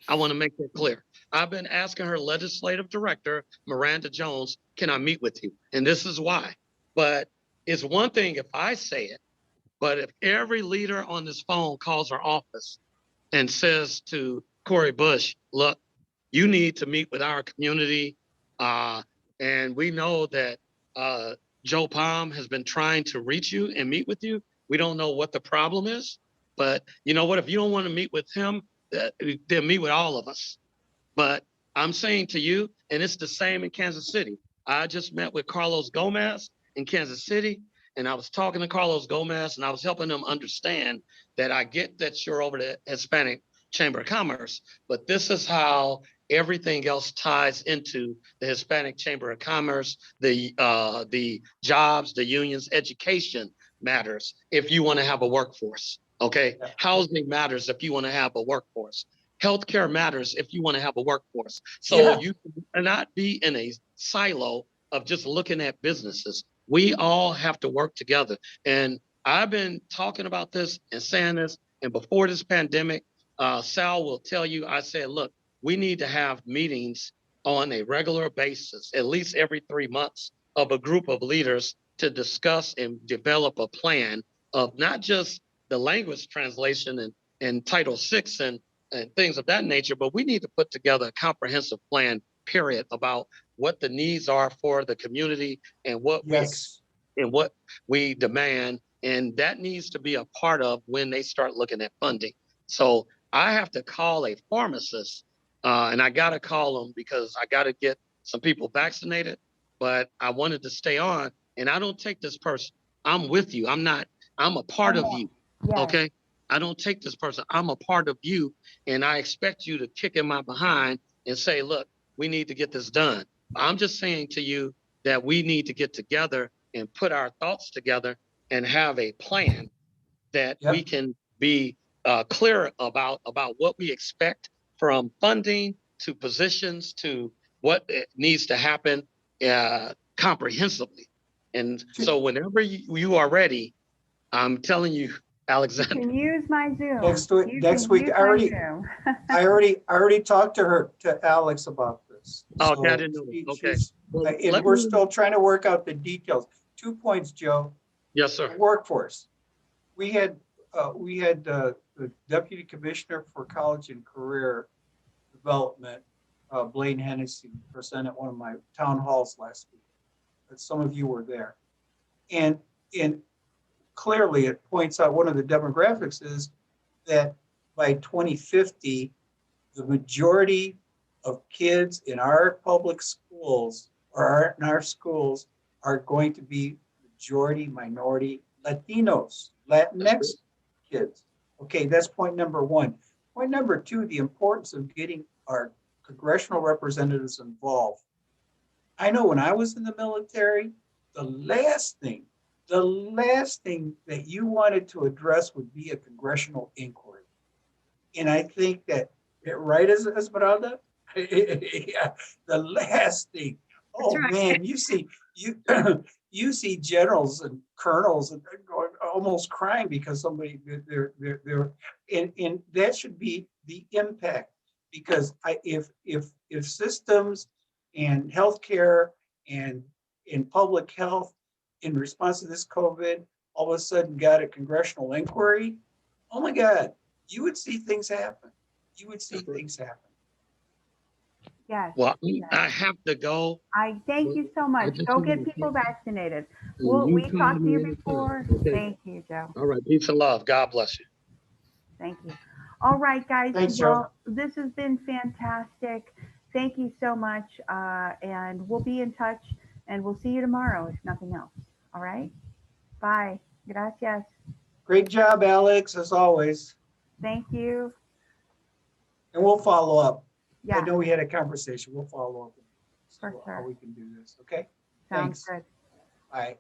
I want to make that clear. I've been asking her legislative director, Miranda Jones, can I meet with you? And this is why. But it's one thing if I say it, but if every leader on this phone calls her office and says to Cori Bush, look, you need to meet with our community. And we know that Joe Palm has been trying to reach you and meet with you. We don't know what the problem is, but you know what? If you don't want to meet with him, then meet with all of us. But I'm saying to you, and it's the same in Kansas City. I just met with Carlos Gomez in Kansas City, and I was talking to Carlos Gomez, and I was helping him understand that I get that you're over the Hispanic Chamber of Commerce, but this is how everything else ties into the Hispanic Chamber of Commerce, the jobs, the unions, education matters if you want to have a workforce. Okay, housing matters if you want to have a workforce. Healthcare matters if you want to have a workforce. So you cannot be in a silo of just looking at businesses. We all have to work together. And I've been talking about this and saying this, and before this pandemic, Sal will tell you, I said, look, we need to have meetings on a regular basis, at least every 3 months, of a group of leaders to discuss and develop a plan of not just the language translation and Title VI and things of that nature, but we need to put together a comprehensive plan, period, about what the needs are for the community and what we demand. And that needs to be a part of when they start looking at funding. So I have to call a pharmacist, and I got to call them because I got to get some people vaccinated, but I wanted to stay on, and I don't take this person. I'm with you. I'm a part of you. Yes. Okay. I don't take this person. I'm a part of you, and I expect you to kick in my behind and say, look, we need to get this done. I'm just saying to you that we need to get together and put our thoughts together and have a plan that we can be clear about what we expect from funding to positions to what needs to happen comprehensively. And so whenever you are ready, I'm telling you, Alexander. You can use my Zoom. Next week, I already talked to Alex about this. Oh, So I didn't know that. Okay. Well, and we're still trying to work out the details. 2 points, Joe. Yes, sir. Workforce. We had the Deputy Commissioner for College and Career Development, Blaine Hennessy, present at one of my town halls last week. Some of you were there. And clearly it points out one of the demographics is that by 2050, the majority of kids in our public schools or in our schools are going to be majority minority Latinos, Latinx kids. Okay, that's point number one. Point number two, the importance of getting our congressional representatives involved. I know when I was in the military, the last thing that you wanted to address would be a congressional inquiry. And I think that, right, Esmeralda? Yeah, the last thing. Oh man, you see generals and colonels and going almost crying because somebody they're and that should be the impact, because if systems and healthcare and in public health in response to this COVID all of a sudden got a congressional inquiry, oh my God, you would see things happen. Yes. Well, yes. I have to go. I thank you so much. just Go wanted get to people thank vaccinated. you. You We call talked to me you anytime. before. Okay. Thank you, Joe. All right. Peace and love. God bless you. Thank you. All right, guys. Thanks, Joe. Well, this has been fantastic. Thank you so much. And we'll be in touch and we'll see you tomorrow if nothing else. All right. Bye. Gracias. Great job, Alex, as always. Thank you. And we'll follow up. I Yeah, know we had a conversation. We'll follow up. For See how sure. we can do this. Okay. sounds Thanks. good. Bye.